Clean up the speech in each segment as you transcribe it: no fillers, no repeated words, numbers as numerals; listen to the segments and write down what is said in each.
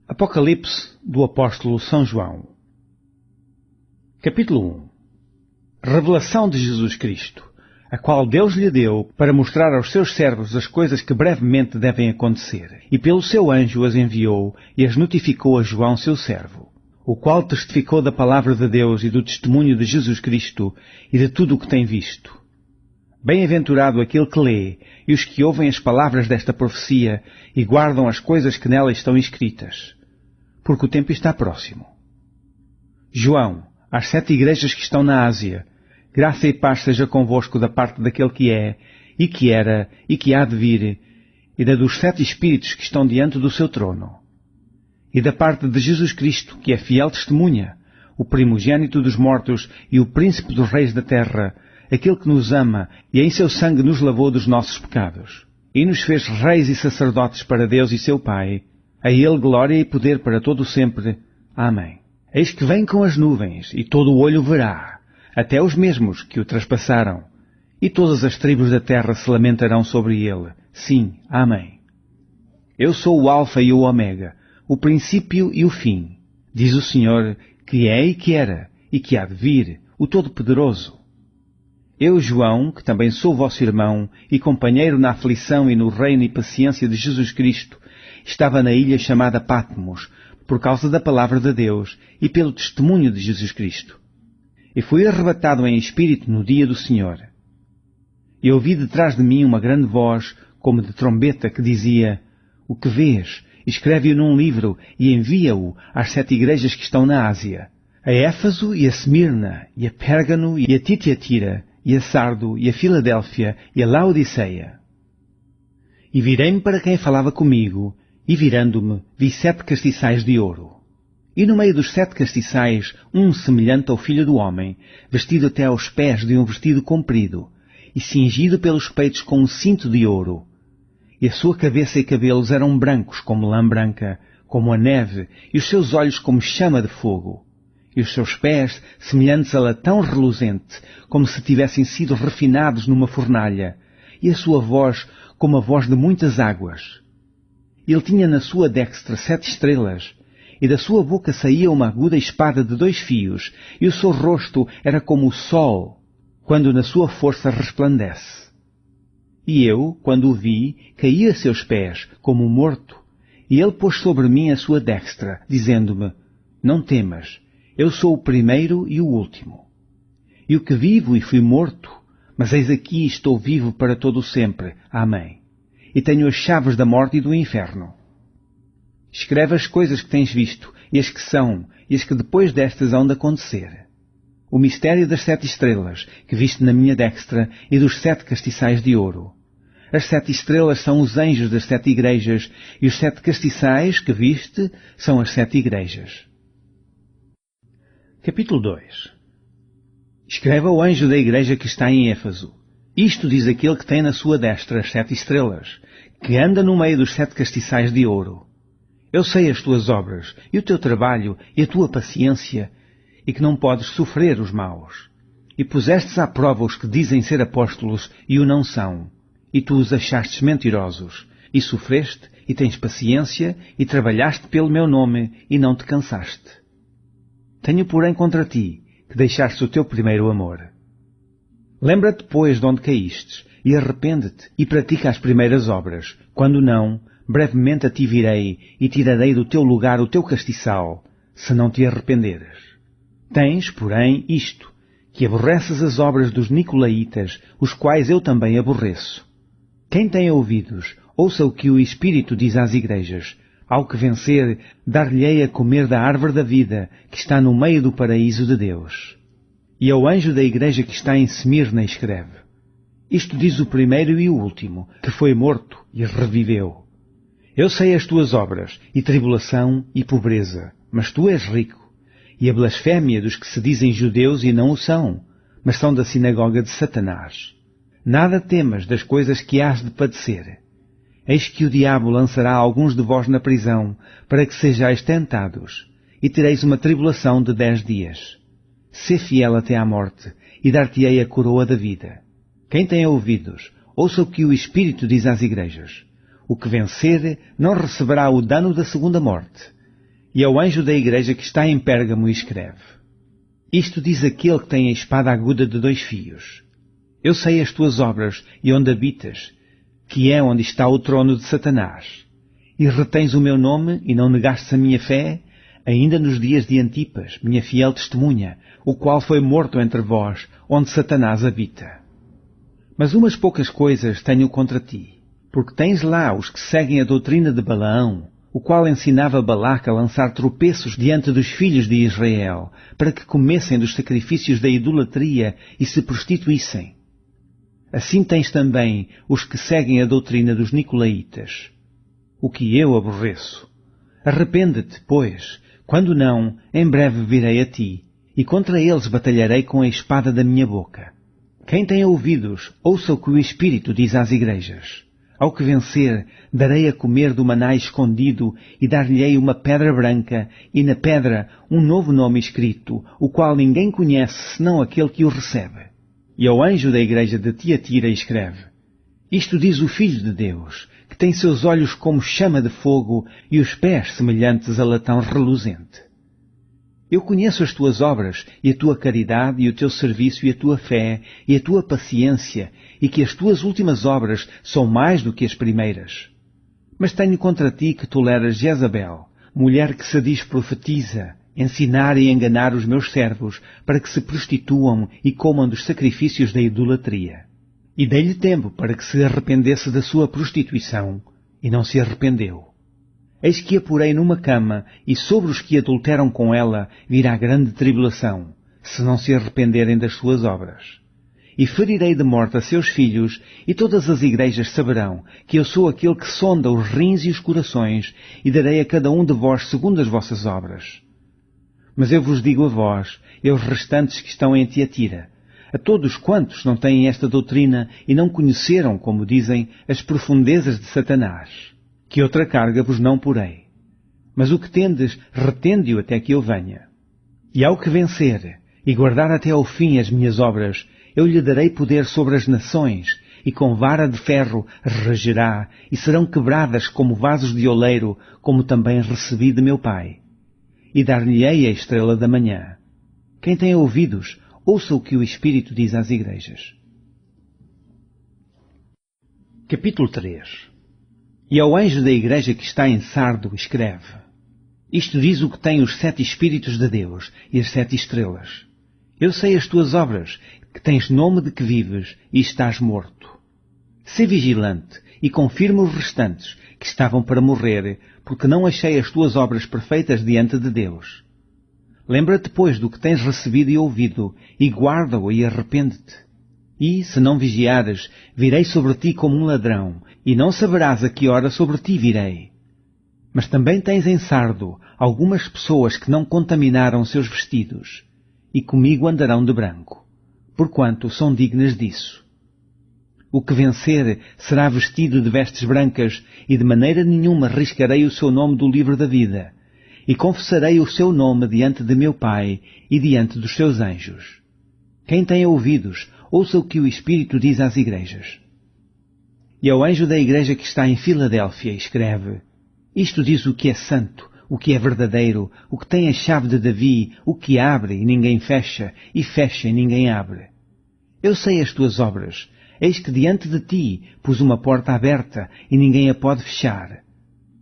Apocalipse do Apóstolo São João. Capítulo 1. Revelação de Jesus Cristo, a qual Deus lhe deu para mostrar aos seus servos as coisas que brevemente devem acontecer, e pelo seu anjo as enviou e as notificou a João, seu servo, o qual testificou da palavra de Deus e do testemunho de Jesus Cristo e de tudo o que tem visto. Bem-aventurado aquele que lê e os que ouvem as palavras desta profecia e guardam as coisas que nela estão escritas, porque o tempo está próximo. João, às 7 igrejas que estão na Ásia, graça e paz seja convosco da parte daquele que é, e que era, e que há de vir, e da dos 7 Espíritos que estão diante do seu trono, e da parte de Jesus Cristo, que é fiel testemunha, o primogênito dos mortos e o príncipe dos reis da terra, aquele que nos ama e em seu sangue nos lavou dos nossos pecados, e nos fez reis e sacerdotes para Deus e seu Pai. A ele glória e poder para todo o sempre. Amém. Eis que vem com as nuvens, e todo o olho verá, até os mesmos que o traspassaram, e todas as tribos da terra se lamentarão sobre ele. Sim, amém. Eu sou o Alfa e o Ômega, o princípio e o fim, diz o Senhor, que é e que era, e que há de vir, o Todo-Poderoso. Eu, João, que também sou vosso irmão e companheiro na aflição e no reino e paciência de Jesus Cristo, estava na ilha chamada Patmos, por causa da palavra de Deus e pelo testemunho de Jesus Cristo. E fui arrebatado em espírito no dia do Senhor. E ouvi detrás de mim uma grande voz, como de trombeta, que dizia: O que vês? Escreve-o num livro e envia-o às 7 igrejas que estão na Ásia, a Éfaso e a Esmirna, e a Pérgamo e a Titiatira, e a Sardo, e a Filadélfia, e a Laodiceia. E virei-me para quem falava comigo, e virando-me, vi 7 castiçais de ouro. E no meio dos 7 castiçais, um semelhante ao Filho do Homem, vestido até aos pés de um vestido comprido, e cingido pelos peitos com um cinto de ouro. E a sua cabeça e cabelos eram brancos como lã branca, como a neve, e os seus olhos como chama de fogo. E os seus pés, semelhantes a latão reluzente, como se tivessem sido refinados numa fornalha, e a sua voz como a voz de muitas águas. Ele tinha na sua dextra 7 estrelas, e da sua boca saía uma aguda espada de 2 fios, e o seu rosto era como o sol, quando na sua força resplandece. E eu, quando o vi, caí a seus pés, como morto, e ele pôs sobre mim a sua dextra, dizendo-me: Não temas, eu sou o primeiro e o último. E o que vivo e fui morto, mas eis aqui estou vivo para todo o sempre. Amém. E tenho as chaves da morte e do inferno. Escreve as coisas que tens visto, e as que são, e as que depois destas hão de acontecer. O mistério das 7 estrelas, que viste na minha dextra, e dos 7 castiçais de ouro. As 7 estrelas são os anjos das 7 igrejas, e os 7 castiçais que viste são as 7 igrejas. Capítulo 2. Escreve ao anjo da igreja que está em Éfaso. Isto diz aquele que tem na sua destra as 7 estrelas, que anda no meio dos 7 castiçais de ouro. Eu sei as tuas obras, e o teu trabalho, e a tua paciência, e que não podes sofrer os maus. E pusestes à prova os que dizem ser apóstolos e o não são, e tu os achastes mentirosos, e sofreste, e tens paciência, e trabalhaste pelo meu nome, e não te cansaste. Tenho, porém, contra ti, que deixaste o teu primeiro amor. Lembra-te, pois, de onde caístes, e arrepende-te, e pratica as primeiras obras. Quando não, brevemente a ti virei, e tirarei do teu lugar o teu castiçal, se não te arrependeres. Tens, porém, isto, que aborreces as obras dos nicolaítas, os quais eu também aborreço. Quem tem ouvidos, ouça o que o Espírito diz às igrejas. Ao que vencer, dar-lhe-ei a comer da árvore da vida, que está no meio do paraíso de Deus. E ao anjo da igreja que está em Esmirna escreve: Isto diz o primeiro e o último, que foi morto e reviveu. Eu sei as tuas obras, e tribulação e pobreza, mas tu és rico, e a blasfémia dos que se dizem judeus e não o são, mas são da sinagoga de Satanás. Nada temas das coisas que hás de padecer. Eis que o diabo lançará alguns de vós na prisão, para que sejais tentados, e tereis uma tribulação de 10 dias. Sê fiel até à morte, e dar-te-ei a coroa da vida. Quem tem ouvidos, ouça o que o Espírito diz às igrejas. O que vencer não receberá o dano da segunda morte. E ao anjo da igreja que está em Pérgamo escreve: Isto diz aquele que tem a espada aguda de 2 fios. Eu sei as tuas obras e onde habitas, que é onde está o trono de Satanás. E retens o meu nome e não negastes a minha fé, ainda nos dias de Antipas, minha fiel testemunha, o qual foi morto entre vós, onde Satanás habita. Mas umas poucas coisas tenho contra ti, porque tens lá os que seguem a doutrina de Balaão, o qual ensinava Balaque a lançar tropeços diante dos filhos de Israel, para que comessem dos sacrifícios da idolatria e se prostituíssem. Assim tens também os que seguem a doutrina dos Nicolaitas, o que eu aborreço. Arrepende-te, pois, quando não, em breve virei a ti, e contra eles batalharei com a espada da minha boca. Quem tem ouvidos, ouça o que o Espírito diz às igrejas. Ao que vencer, darei a comer do maná escondido e dar-lhe-ei uma pedra branca e na pedra um novo nome escrito, o qual ninguém conhece senão aquele que o recebe. E ao anjo da igreja de Tiatira escreve: Isto diz o Filho de Deus, que tem seus olhos como chama de fogo e os pés semelhantes a latão reluzente. Eu conheço as tuas obras, e a tua caridade, e o teu serviço, e a tua fé, e a tua paciência, e que as tuas últimas obras são mais do que as primeiras. Mas tenho contra ti que toleras Jezabel, mulher que se diz profetiza, ensinar e enganar os meus servos, para que se prostituam e comam dos sacrifícios da idolatria. E dei-lhe tempo para que se arrependesse da sua prostituição, e não se arrependeu. Eis que a porei numa cama, e sobre os que adulteram com ela virá grande tribulação, se não se arrependerem das suas obras. E ferirei de morte a seus filhos, e todas as igrejas saberão que eu sou aquele que sonda os rins e os corações, e darei a cada um de vós segundo as vossas obras. Mas eu vos digo a vós, e aos restantes que estão em Tiatira, a todos quantos não têm esta doutrina e não conheceram, como dizem, as profundezas de Satanás, que outra carga vos não porei. Mas o que tendes, retende-o até que eu venha. E ao que vencer, e guardar até ao fim as minhas obras, eu lhe darei poder sobre as nações, e com vara de ferro regerá, e serão quebradas como vasos de oleiro, como também recebi de meu Pai. E dar-lhe-ei a estrela da manhã. Quem tem ouvidos, ouça o que o Espírito diz às igrejas. Capítulo 3. E ao anjo da igreja que está em Sardo escreve: Isto diz o que tem os 7 Espíritos de Deus e as 7 estrelas. Eu sei as tuas obras, que tens nome de que vives e estás morto. Sê vigilante e confirma os restantes, que estavam para morrer, porque não achei as tuas obras perfeitas diante de Deus. Lembra-te, pois, do que tens recebido e ouvido, e guarda-o e arrepende-te. E, se não vigiares, virei sobre ti como um ladrão, e não saberás a que hora sobre ti virei. Mas também tens em Sardo algumas pessoas que não contaminaram seus vestidos, e comigo andarão de branco, porquanto são dignas disso. O que vencer será vestido de vestes brancas, e de maneira nenhuma riscarei o seu nome do livro da vida, e confessarei o seu nome diante de meu Pai e diante dos seus anjos. Quem tem ouvidos, ouça o que o Espírito diz às igrejas. E ao anjo da igreja que está em Filadélfia escreve: Isto diz o que é santo, o que é verdadeiro, o que tem a chave de Davi, o que abre e ninguém fecha, e fecha e ninguém abre. Eu sei as tuas obras. Eis que diante de ti pus uma porta aberta e ninguém a pode fechar.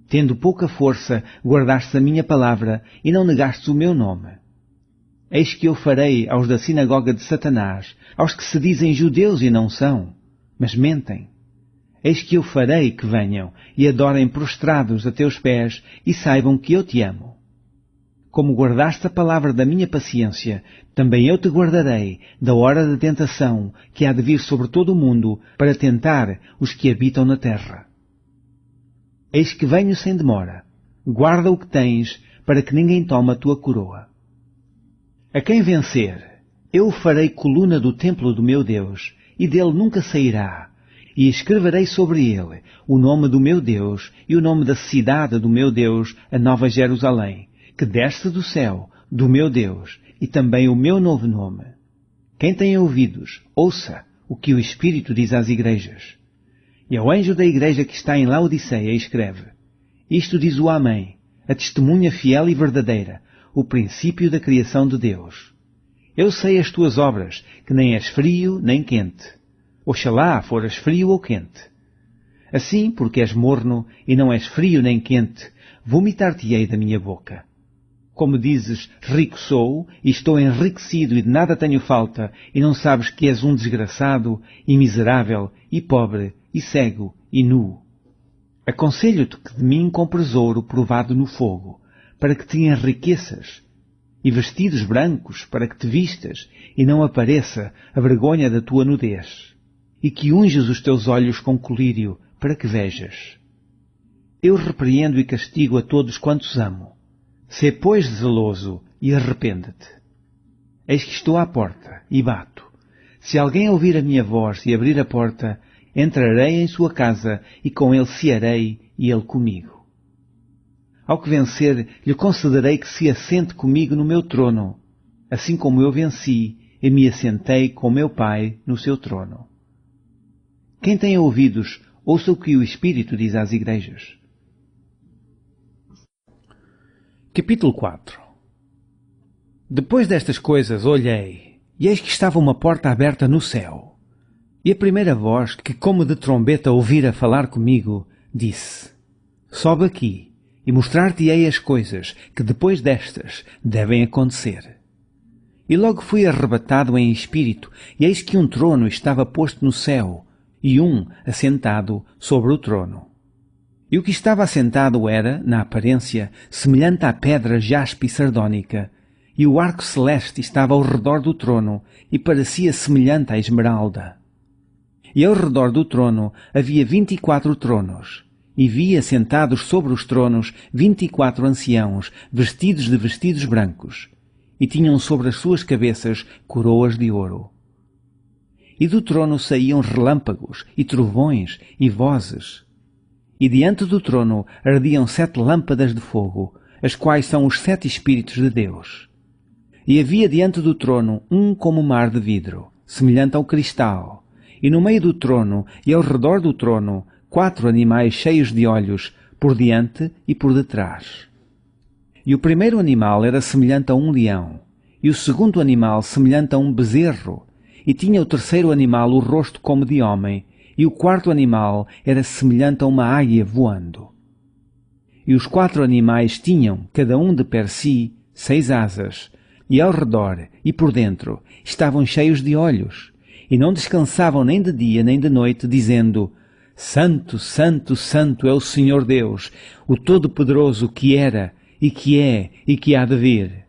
Tendo pouca força, guardaste a minha palavra e não negaste o meu nome. Eis que eu farei aos da sinagoga de Satanás, aos que se dizem judeus e não são, mas mentem. Eis que eu farei que venham e adorem prostrados a teus pés e saibam que eu te amo. Como guardaste a palavra da minha paciência, também eu te guardarei da hora da tentação que há de vir sobre todo o mundo para tentar os que habitam na terra. Eis que venho sem demora. Guarda o que tens, para que ninguém tome a tua coroa. A quem vencer, eu o farei coluna do templo do meu Deus, e dele nunca sairá, e escreverei sobre ele o nome do meu Deus e o nome da cidade do meu Deus, a Nova Jerusalém, que desce do céu, do meu Deus, e também o meu novo nome. Quem tem ouvidos, ouça o que o Espírito diz às igrejas. E ao anjo da igreja que está em Laodiceia escreve: Isto diz o Amém, a testemunha fiel e verdadeira, o princípio da criação de Deus. Eu sei as tuas obras, que nem és frio nem quente. Oxalá foras frio ou quente. Assim, porque és morno e não és frio nem quente, vomitar-te-ei da minha boca. Como dizes, rico sou, e estou enriquecido e de nada tenho falta, e não sabes que és um desgraçado, e miserável, e pobre, e cego, e nu. Aconselho-te que de mim compres ouro provado no fogo, para que te enriqueças, e vestidos brancos para que te vistas, e não apareça a vergonha da tua nudez, e que unjas os teus olhos com colírio, para que vejas. Eu repreendo e castigo a todos quantos amo. Sê, pois, zeloso e arrepende-te. Eis que estou à porta e bato. Se alguém ouvir a minha voz e abrir a porta, entrarei em sua casa e com ele cearei e ele comigo. Ao que vencer, lhe concederei que se assente comigo no meu trono, assim como eu venci e me assentei com meu Pai no seu trono. Quem tem ouvidos, ouça o que o Espírito diz às igrejas. Capítulo 4. Depois destas coisas olhei, e eis que estava uma porta aberta no céu. E a primeira voz, que como de trombeta ouvira falar comigo, disse: Sobe aqui, e mostrar-te-ei as coisas que depois destas devem acontecer. E logo fui arrebatado em espírito, e eis que um trono estava posto no céu, e um assentado sobre o trono. E o que estava assentado era, na aparência, semelhante à pedra jaspe e sardónica, e o arco celeste estava ao redor do trono, e parecia semelhante à esmeralda. E ao redor do trono havia 24 tronos, e vi assentados sobre os tronos 24 anciãos, vestidos de vestidos brancos, e tinham sobre as suas cabeças coroas de ouro. E do trono saíam relâmpagos, e trovões, e vozes. E diante do trono ardiam 7 lâmpadas de fogo, as quais são os 7 Espíritos de Deus. E havia diante do trono um como mar de vidro, semelhante ao cristal, e no meio do trono e ao redor do trono 4 animais cheios de olhos, por diante e por detrás. E o primeiro animal era semelhante a um leão, e o segundo animal semelhante a um bezerro, e tinha o terceiro animal o rosto como de homem, e o quarto animal era semelhante a uma águia voando. E os 4 animais tinham, cada um de per si, 6 asas, e ao redor e por dentro estavam cheios de olhos, e não descansavam nem de dia nem de noite, dizendo: Santo, Santo, Santo é o Senhor Deus, o Todo-Poderoso, que era, e que é, e que há de vir.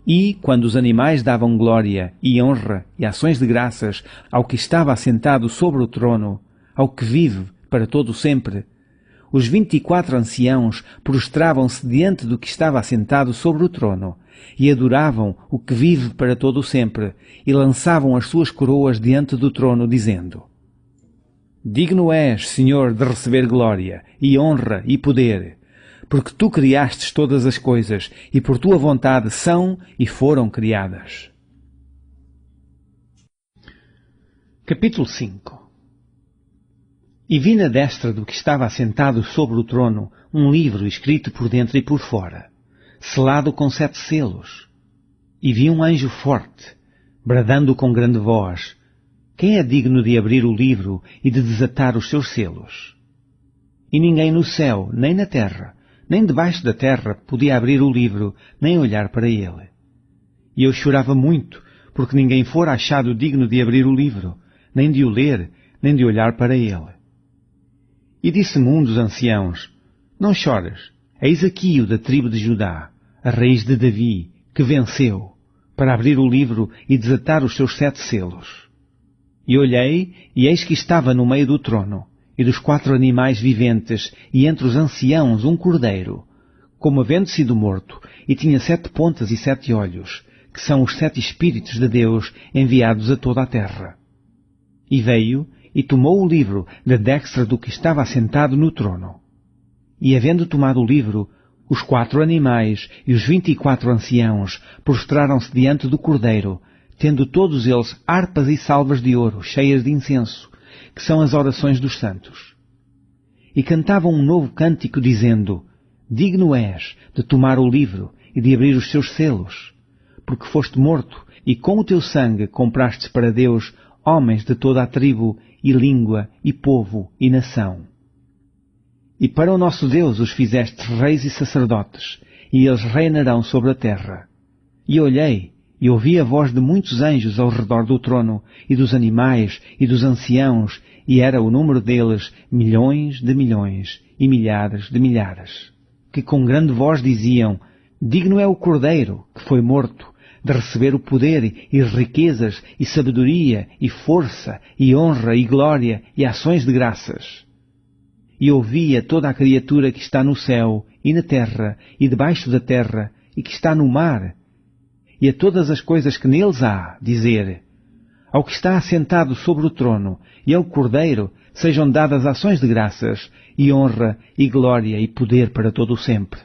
E, quando os animais davam glória e honra e ações de graças ao que estava assentado sobre o trono, ao que vive para todo sempre, os 24 anciãos prostravam-se diante do que estava assentado sobre o trono, e adoravam o que vive para todo sempre, e lançavam as suas coroas diante do trono, dizendo: Digno és, Senhor, de receber glória, e honra, e poder, porque tu criastes todas as coisas, e por tua vontade são e foram criadas. Capítulo 5. E vi na destra do que estava assentado sobre o trono um livro escrito por dentro e por fora, selado com 7 selos. E vi um anjo forte, bradando com grande voz: Quem é digno de abrir o livro e de desatar os seus selos? E ninguém no céu, nem na terra, nem debaixo da terra podia abrir o livro, nem olhar para ele. E eu chorava muito, porque ninguém fora achado digno de abrir o livro, nem de o ler, nem de olhar para ele. E disse-me um dos anciãos: Não chores, eis aqui o da tribo de Judá, a raiz de Davi, que venceu, para abrir o livro e desatar os seus 7 selos. E olhei, e eis que estava no meio do trono, e dos 4 animais viventes, e entre os anciãos um cordeiro, como havendo sido morto, e tinha 7 pontas e 7 olhos, que são os 7 Espíritos de Deus enviados a toda a terra. E veio, e tomou o livro da destra do que estava assentado no trono. E havendo tomado o livro, os 4 animais e os 24 anciãos prostraram-se diante do cordeiro, tendo todos eles harpas e salvas de ouro, cheias de incenso, que são as orações dos santos. E cantavam um novo cântico, dizendo: digno és de tomar o livro e de abrir os seus selos, porque foste morto e com o teu sangue compraste para Deus homens de toda a tribo e língua e povo e nação. E para o nosso Deus os fizeste reis e sacerdotes, e eles reinarão sobre a terra. E olhei, e ouvi a voz de muitos anjos ao redor do trono, e dos animais, e dos anciãos, e era o número deles milhões de milhões, e milhares de milhares, que com grande voz diziam, digno é o Cordeiro, que foi morto, de receber o poder, e riquezas, e sabedoria, e força, e honra, e glória, e ações de graças. E ouvia toda a criatura que está no céu, e na terra, e debaixo da terra, e que está no mar, e a todas as coisas que neles há, dizer, ao que está assentado sobre o trono, e ao Cordeiro, sejam dadas ações de graças, e honra, e glória, e poder para todo o sempre.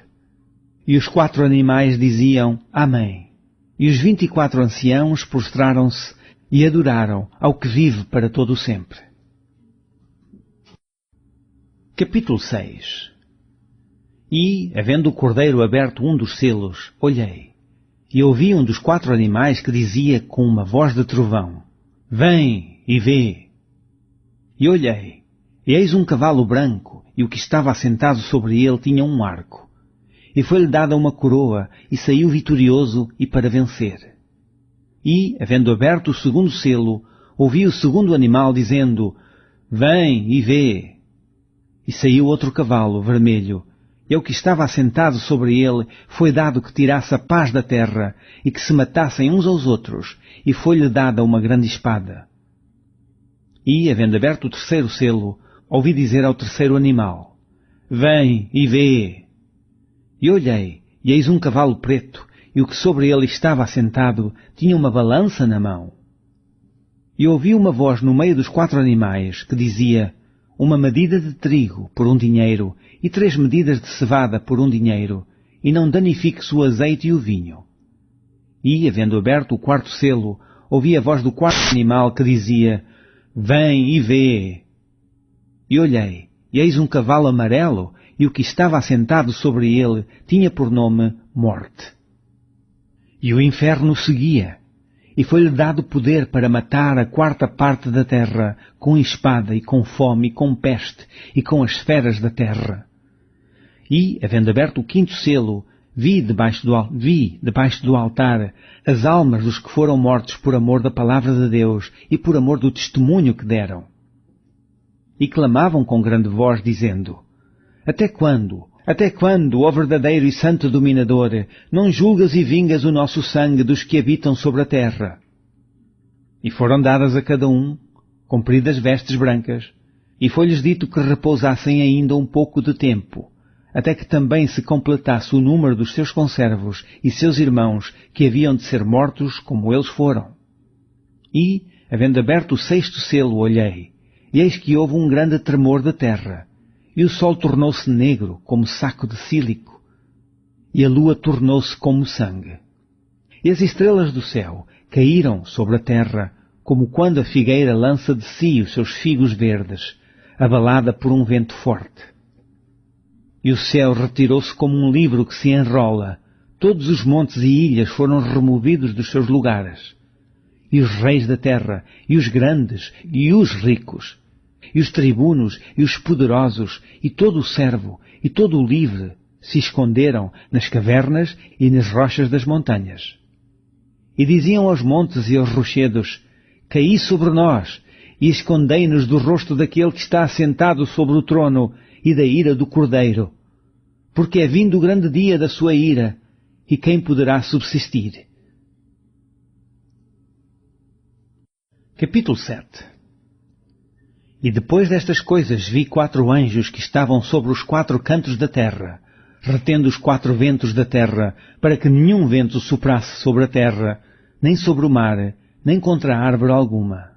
E os 4 animais diziam, Amém. E os 24 anciãos prostraram-se e adoraram ao que vive para todo o sempre. Capítulo 6. E, havendo o Cordeiro aberto um dos selos, olhei, e ouvi um dos 4 animais que dizia com uma voz de trovão, Vem e vê. E olhei, e eis um cavalo branco, e o que estava assentado sobre ele tinha um arco. E foi-lhe dada uma coroa, e saiu vitorioso e para vencer. E, havendo aberto o segundo selo, ouvi o segundo animal dizendo, Vem e vê. E saiu outro cavalo vermelho, e ao que estava assentado sobre ele foi dado que tirasse a paz da terra, e que se matassem uns aos outros, e foi-lhe dada uma grande espada. E, havendo aberto o terceiro selo, ouvi dizer ao terceiro animal, Vem e vê. E olhei, e eis um cavalo preto, e o que sobre ele estava assentado tinha uma balança na mão. E ouvi uma voz no meio dos 4 animais, que dizia, uma medida de trigo por 1 dinheiro, e 3 medidas de cevada por 1 dinheiro, e não danifiques o azeite e o vinho. E, havendo aberto o 4º selo, ouvi a voz do 4º animal que dizia, Vem e vê. E olhei, e eis um cavalo amarelo, e o que estava assentado sobre ele tinha por nome Morte. E o inferno seguia, e foi-lhe dado poder para matar a 4ª parte da terra, com espada, e com fome, e com peste, e com as feras da terra. E, havendo aberto o 5º selo, vi debaixo do altar as almas dos que foram mortos por amor da palavra de Deus, e por amor do testemunho que deram. E clamavam com grande voz, dizendo, Até quando, ó verdadeiro e santo dominador, não julgas e vingas o nosso sangue dos que habitam sobre a terra? E foram dadas a cada um compridas vestes brancas, e foi-lhes dito que repousassem ainda um pouco de tempo, até que também se completasse o número dos seus conservos e seus irmãos que haviam de ser mortos como eles foram. E, havendo aberto o 6º selo, olhei, e eis que houve um grande tremor da terra, e o sol tornou-se negro como saco de sílico, e a lua tornou-se como sangue. E as estrelas do céu caíram sobre a terra, como quando a figueira lança de si os seus figos verdes, abalada por um vento forte. E o céu retirou-se como um livro que se enrola, todos os montes e ilhas foram removidos dos seus lugares, e os reis da terra, e os grandes, e os ricos, e os tribunos, e os poderosos, e todo o servo, e todo o livre, se esconderam nas cavernas e nas rochas das montanhas. E diziam aos montes e aos rochedos, Caí sobre nós, e escondei-nos do rosto daquele que está assentado sobre o trono, e da ira do Cordeiro. Porque é vindo o grande dia da sua ira, e quem poderá subsistir? Capítulo 7. E depois destas coisas vi 4 anjos que estavam sobre os 4 cantos da terra, retendo os 4 ventos da terra, para que nenhum vento soprasse sobre a terra, nem sobre o mar, nem contra árvore alguma.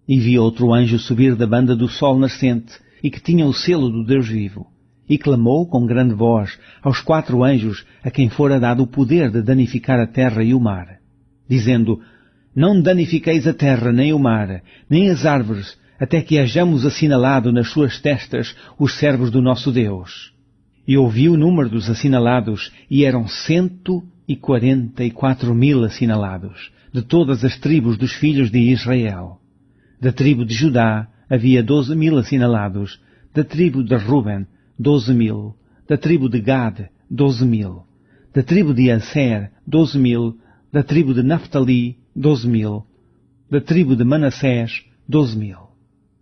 E vi outro anjo subir da banda do sol nascente, e que tinha o selo do Deus vivo, e clamou com grande voz aos 4 anjos a quem fora dado o poder de danificar a terra e o mar, dizendo, Não danifiqueis a terra, nem o mar, nem as árvores, até que hajamos assinalado nas suas testas os servos do nosso Deus. E ouvi o número dos assinalados, e eram 144.000 assinalados, de todas as tribos dos filhos de Israel. Da tribo de Judá havia 12.000 assinalados, da tribo de Ruben, 12.000, da tribo de Gad, 12.000, da tribo de Aser, 12.000, da tribo de Naftali, 12.000, da tribo de Manassés, 12.000,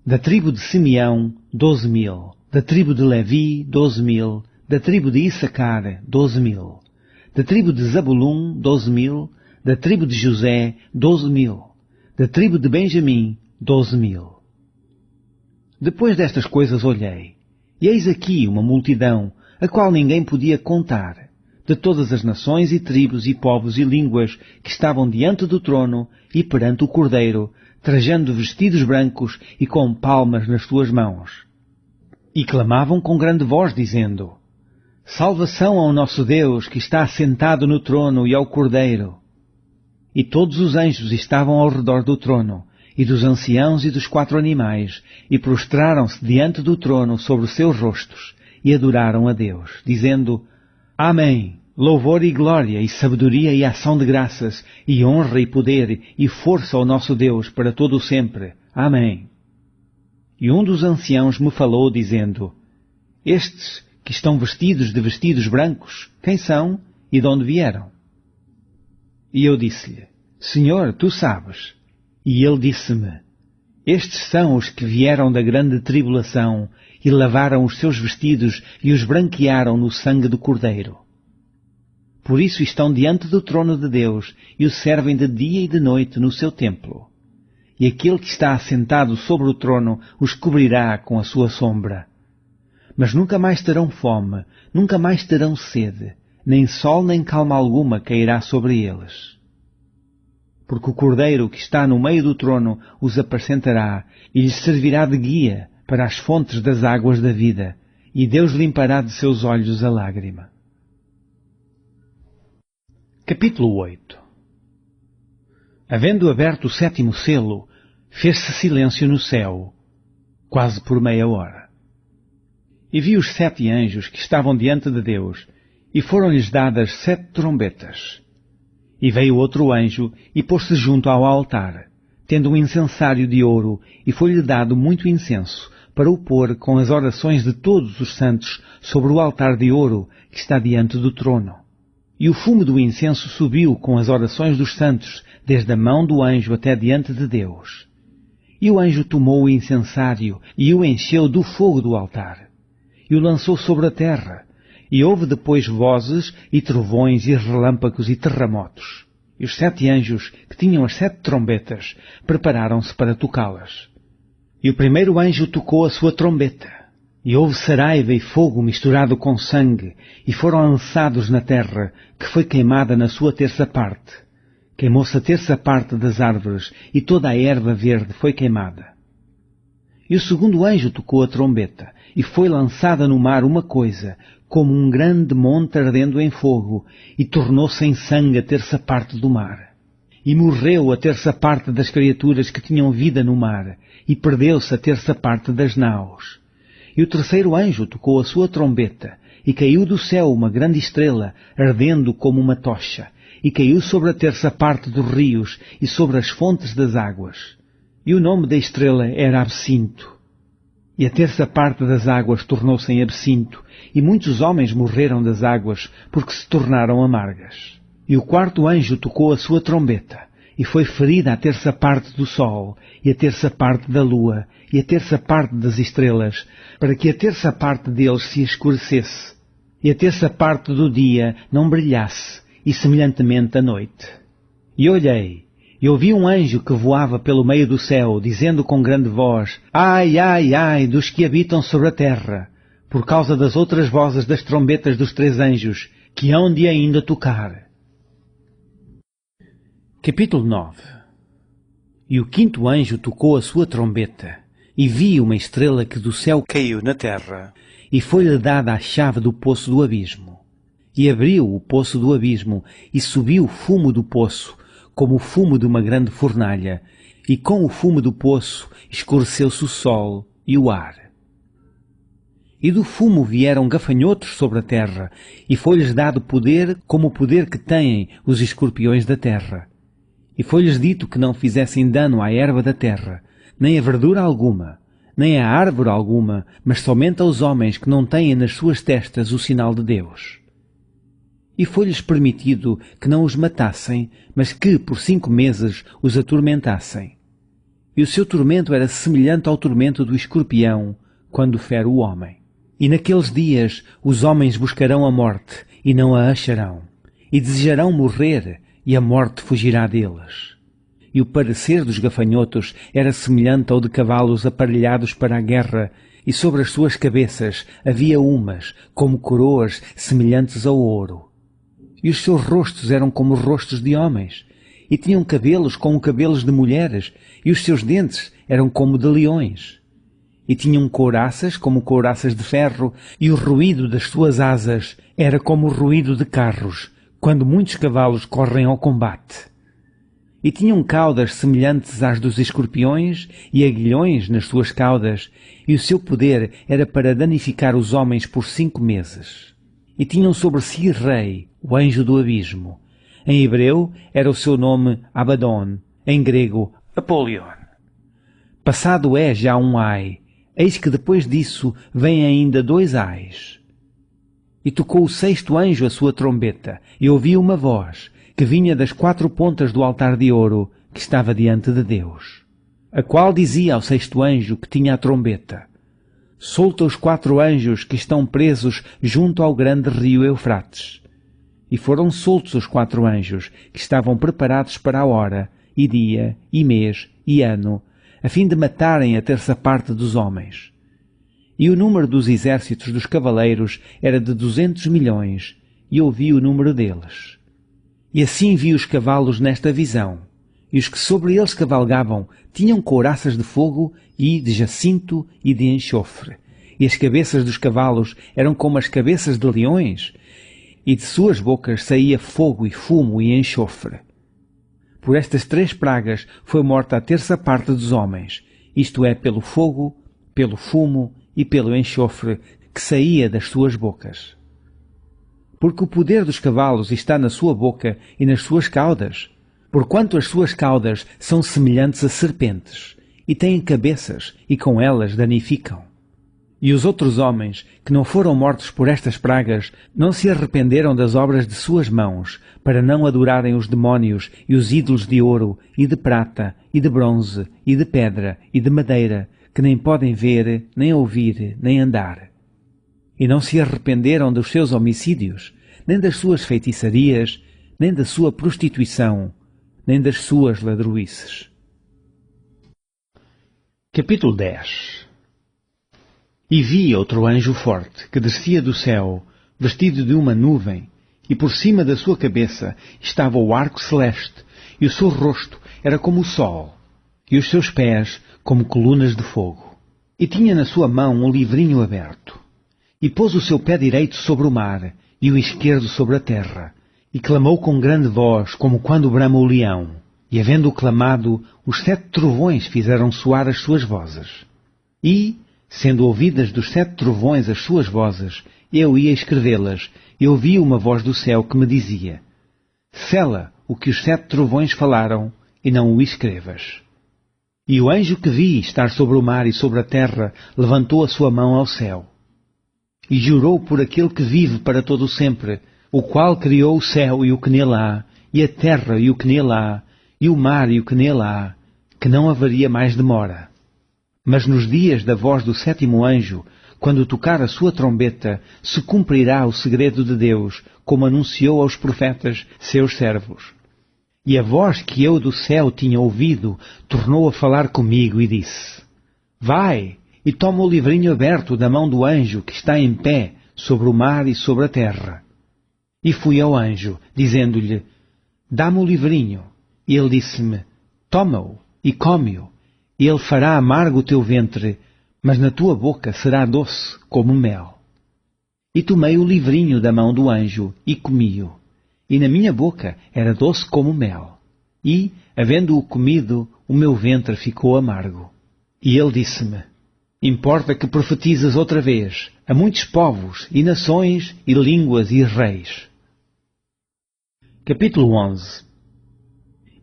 da tribo de Simeão, 12.000, da tribo de Levi, 12.000, da tribo de Issacar, 12.000, da tribo de Zabulum, 12.000, da tribo de José, 12.000, da tribo de Benjamim, 12.000. Depois destas coisas olhei, e eis aqui uma multidão, a qual ninguém podia contar, de todas as nações e tribos e povos e línguas que estavam diante do trono e perante o Cordeiro, trajando vestidos brancos e com palmas nas suas mãos. E clamavam com grande voz, dizendo: Salvação ao nosso Deus, que está assentado no trono, e ao Cordeiro. E todos os anjos estavam ao redor do trono, e dos anciãos e dos 4 animais, e prostraram-se diante do trono sobre os seus rostos, e adoraram a Deus, dizendo: Amém! Louvor e glória, e sabedoria e ação de graças, e honra e poder, e força ao nosso Deus para todo o sempre. Amém. E um dos anciãos me falou, dizendo: Estes que estão vestidos de vestidos brancos, quem são e de onde vieram? E eu disse-lhe: Senhor, tu sabes. E ele disse-me: Estes são os que vieram da grande tribulação, e lavaram os seus vestidos e os branquearam no sangue do Cordeiro. Por isso estão diante do trono de Deus e o servem de dia e de noite no seu templo. E aquele que está assentado sobre o trono os cobrirá com a sua sombra. Mas nunca mais terão fome, nunca mais terão sede, nem sol nem calma alguma cairá sobre eles. Porque o Cordeiro que está no meio do trono os apacentará e lhes servirá de guia para as fontes das águas da vida, e Deus limpará de seus olhos a lágrima. Capítulo 8. Havendo aberto o 7º selo, fez-se silêncio no céu, quase por meia hora. E vi os 7 anjos que estavam diante de Deus, e foram-lhes dadas 7 trombetas. E veio outro anjo, e pôs-se junto ao altar, tendo um incensário de ouro, e foi-lhe dado muito incenso, para o pôr com as orações de todos os santos sobre o altar de ouro que está diante do trono. E o fumo do incenso subiu com as orações dos santos, desde a mão do anjo até diante de Deus. E o anjo tomou o incensário e o encheu do fogo do altar, e o lançou sobre a terra, e houve depois vozes e trovões e relâmpagos e terremotos. E os 7 anjos, que tinham as 7 trombetas, prepararam-se para tocá-las. E o primeiro anjo tocou a sua trombeta, e houve saraiva e fogo misturado com sangue, e foram lançados na terra, que foi queimada na sua 3ª parte. Queimou-se a 3ª parte das árvores, e toda a erva verde foi queimada. E o segundo anjo tocou a trombeta, e foi lançada no mar uma coisa, como um grande monte ardendo em fogo, e tornou-se em sangue a 3ª parte do mar. E morreu a 3ª parte das criaturas que tinham vida no mar, e perdeu-se a 3ª parte das naus. E o terceiro anjo tocou a sua trombeta, e caiu do céu uma grande estrela, ardendo como uma tocha, e caiu sobre a 3ª parte dos rios e sobre as fontes das águas. E o nome da estrela era Absinto. E a 3ª parte das águas tornou-se em absinto, e muitos homens morreram das águas, porque se tornaram amargas. E o 4º anjo tocou a sua trombeta, e foi ferida a 3ª parte do sol, e a 3ª parte da lua, e a 3ª parte das estrelas, para que a 3ª parte deles se escurecesse, e a 3ª parte do dia não brilhasse, e semelhantemente a noite. E olhei, e ouvi um anjo que voava pelo meio do céu, dizendo com grande voz: Ai, ai, ai, dos que habitam sobre a terra, por causa das outras vozes das trombetas dos 3 anjos, que hão de ainda tocar. Capítulo 9. E o 5º anjo tocou a sua trombeta, e vi uma estrela que do céu caiu na terra, e foi-lhe dada a chave do poço do abismo. E abriu o poço do abismo, e subiu o fumo do poço, como o fumo de uma grande fornalha, e com o fumo do poço escureceu-se o sol e o ar. E do fumo vieram gafanhotos sobre a terra, e foi-lhes dado poder como o poder que têm os escorpiões da terra. E foi-lhes dito que não fizessem dano à erva da terra, nem a verdura alguma, nem a árvore alguma, mas somente aos homens que não têm nas suas testas o sinal de Deus. E foi-lhes permitido que não os matassem, mas que, por 5 meses, os atormentassem. E o seu tormento era semelhante ao tormento do escorpião, quando fere o homem. E naqueles dias os homens buscarão a morte, e não a acharão, e desejarão morrer, e a morte fugirá deles. E o parecer dos gafanhotos era semelhante ao de cavalos aparelhados para a guerra, e sobre as suas cabeças havia umas, como coroas semelhantes ao ouro. E os seus rostos eram como os rostos de homens, e tinham cabelos como cabelos de mulheres, e os seus dentes eram como de leões. E tinham couraças como couraças de ferro, e o ruído das suas asas era como o ruído de carros, quando muitos cavalos correm ao combate. E tinham caudas semelhantes às dos escorpiões, e aguilhões nas suas caudas, e o seu poder era para danificar os homens por 5 meses. E tinham sobre si rei, o anjo do abismo. Em hebreu era o seu nome Abaddon, em grego Apolion. Passado é já um ai, eis que depois disso vem ainda 2 ais. E tocou o 6º anjo a sua trombeta, e ouvi uma voz, que vinha das 4 pontas do altar de ouro que estava diante de Deus, a qual dizia ao 6º anjo que tinha a trombeta: solta os 4 anjos que estão presos junto ao grande rio Eufrates. E foram soltos os 4 anjos que estavam preparados para a hora, e dia, e mês, e ano, a fim de matarem a 1/3 parte dos homens. E o número dos exércitos dos cavaleiros era de 200 milhões, e ouvi o número deles. E assim vi os cavalos nesta visão, e os que sobre eles cavalgavam tinham couraças de fogo e de jacinto e de enxofre, e as cabeças dos cavalos eram como as cabeças de leões, e de suas bocas saía fogo e fumo e enxofre. Por estas 3 pragas foi morta a 1/3 parte dos homens, isto é, pelo fogo, pelo fumo e pelo enxofre que saía das suas bocas. Porque o poder dos cavalos está na sua boca e nas suas caudas, porquanto as suas caudas são semelhantes a serpentes, e têm cabeças, e com elas danificam. E os outros homens, que não foram mortos por estas pragas, não se arrependeram das obras de suas mãos, para não adorarem os demónios e os ídolos de ouro, e de prata, e de bronze, e de pedra, e de madeira, que nem podem ver, nem ouvir, nem andar. E não se arrependeram dos seus homicídios, nem das suas feitiçarias, nem da sua prostituição, nem das suas ladruices. Capítulo 10. E vi outro anjo forte, que descia do céu, vestido de uma nuvem, e por cima da sua cabeça estava o arco celeste, e o seu rosto era como o sol, e os seus pés como colunas de fogo. E tinha na sua mão um livrinho aberto. E pôs o seu pé direito sobre o mar, e o esquerdo sobre a terra, e clamou com grande voz, como quando brama o leão. E havendo clamado, os 7 trovões fizeram soar as suas vozes. E, sendo ouvidas dos 7 trovões as suas vozes, eu ia escrevê-las, e ouvi uma voz do céu que me dizia: sela o que os 7 trovões falaram, e não o escrevas. E o anjo que vi estar sobre o mar e sobre a terra levantou a sua mão ao céu, e jurou por aquele que vive para todo o sempre, o qual criou o céu e o que nele há, e a terra e o que nele há, e o mar e o que nele há, que não haveria mais demora. Mas nos dias da voz do 7º anjo, quando tocar a sua trombeta, se cumprirá o segredo de Deus, como anunciou aos profetas, seus servos. E a voz que eu do céu tinha ouvido tornou a falar comigo e disse: vai, e toma o livrinho aberto da mão do anjo que está em pé sobre o mar e sobre a terra. E fui ao anjo, dizendo-lhe: dá-me o livrinho. E ele disse-me: toma-o e come-o, e ele fará amargo o teu ventre, mas na tua boca será doce como mel. E tomei o livrinho da mão do anjo e comi-o, e na minha boca era doce como mel. E, havendo-o comido, o meu ventre ficou amargo. E ele disse-me: Importa que profetizes outra vez a muitos povos e nações e línguas e reis. Capítulo 11.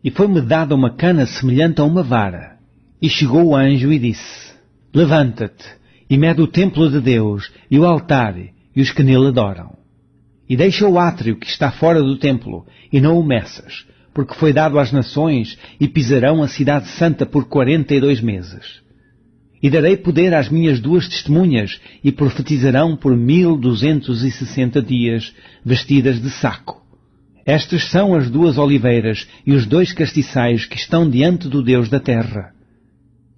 E foi-me dada uma cana semelhante a uma vara. E chegou o anjo e disse: Levanta-te, e mede o templo de Deus, e o altar, e os que nele adoram. E deixa o átrio que está fora do templo, e não o meças, porque foi dado às nações, e pisarão a cidade santa por 42 meses. E darei poder às minhas 2 testemunhas, e profetizarão por 1260 dias, vestidas de saco. Estas são as 2 oliveiras e os 2 castiçais que estão diante do Deus da terra.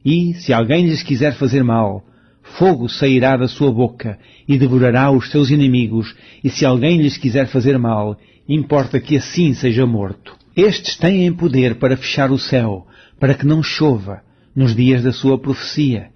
E, se alguém lhes quiser fazer mal, fogo sairá da sua boca e devorará os seus inimigos, e se alguém lhes quiser fazer mal, importa que assim seja morto. Estes têm poder para fechar o céu, para que não chova, nos dias da sua profecia,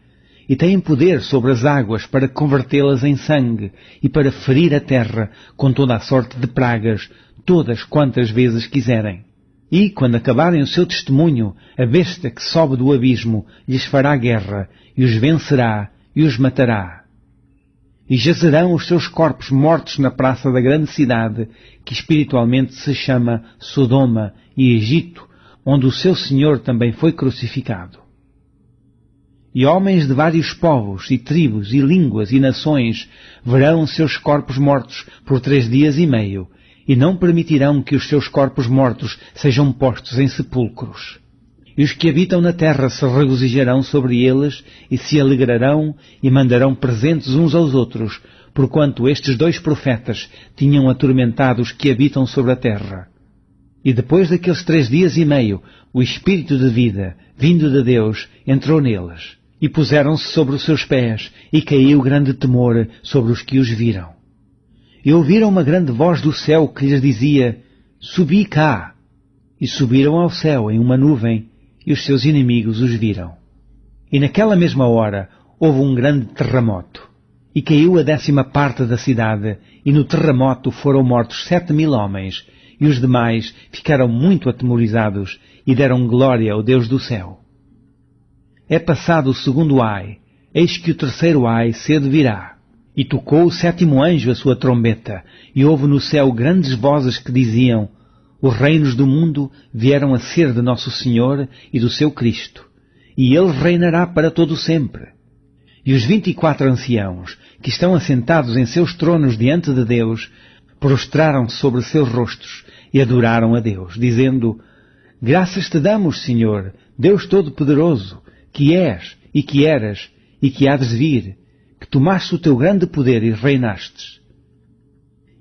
e têm poder sobre as águas para convertê-las em sangue, e para ferir a terra com toda a sorte de pragas, todas quantas vezes quiserem. E, quando acabarem o seu testemunho, a besta que sobe do abismo lhes fará guerra, e os vencerá, e os matará. E jazerão os seus corpos mortos na praça da grande cidade, que espiritualmente se chama Sodoma e Egito, onde o seu Senhor também foi crucificado. E homens de vários povos, e tribos, e línguas, e nações, verão seus corpos mortos por 3 dias e meio, e não permitirão que os seus corpos mortos sejam postos em sepulcros. E os que habitam na terra se regozijarão sobre eles, e se alegrarão, e mandarão presentes uns aos outros, porquanto estes 2 profetas tinham atormentado os que habitam sobre a terra. E depois daqueles 3 dias e meio, o Espírito de vida, vindo de Deus, entrou neles, e puseram-se sobre os seus pés, e caiu grande temor sobre os que os viram. E ouviram uma grande voz do céu que lhes dizia: Subi cá! E subiram ao céu em uma nuvem, e os seus inimigos os viram. E naquela mesma hora houve um grande terremoto, e caiu a 10ª parte da cidade, e no terremoto foram mortos 7.000 homens, e os demais ficaram muito atemorizados, e deram glória ao Deus do céu. É passado o 2º ai, eis que o 3º ai cedo virá. E tocou o 7º anjo a sua trombeta, e houve no céu grandes vozes que diziam: Os reinos do mundo vieram a ser de nosso Senhor e do seu Cristo, e ele reinará para todo sempre. E os 24 anciãos, que estão assentados em seus tronos diante de Deus, prostraram-se sobre seus rostos e adoraram a Deus, dizendo: Graças te damos, Senhor, Deus Todo-Poderoso, que és, e que eras, e que há de vir, que tomaste o teu grande poder e reinastes.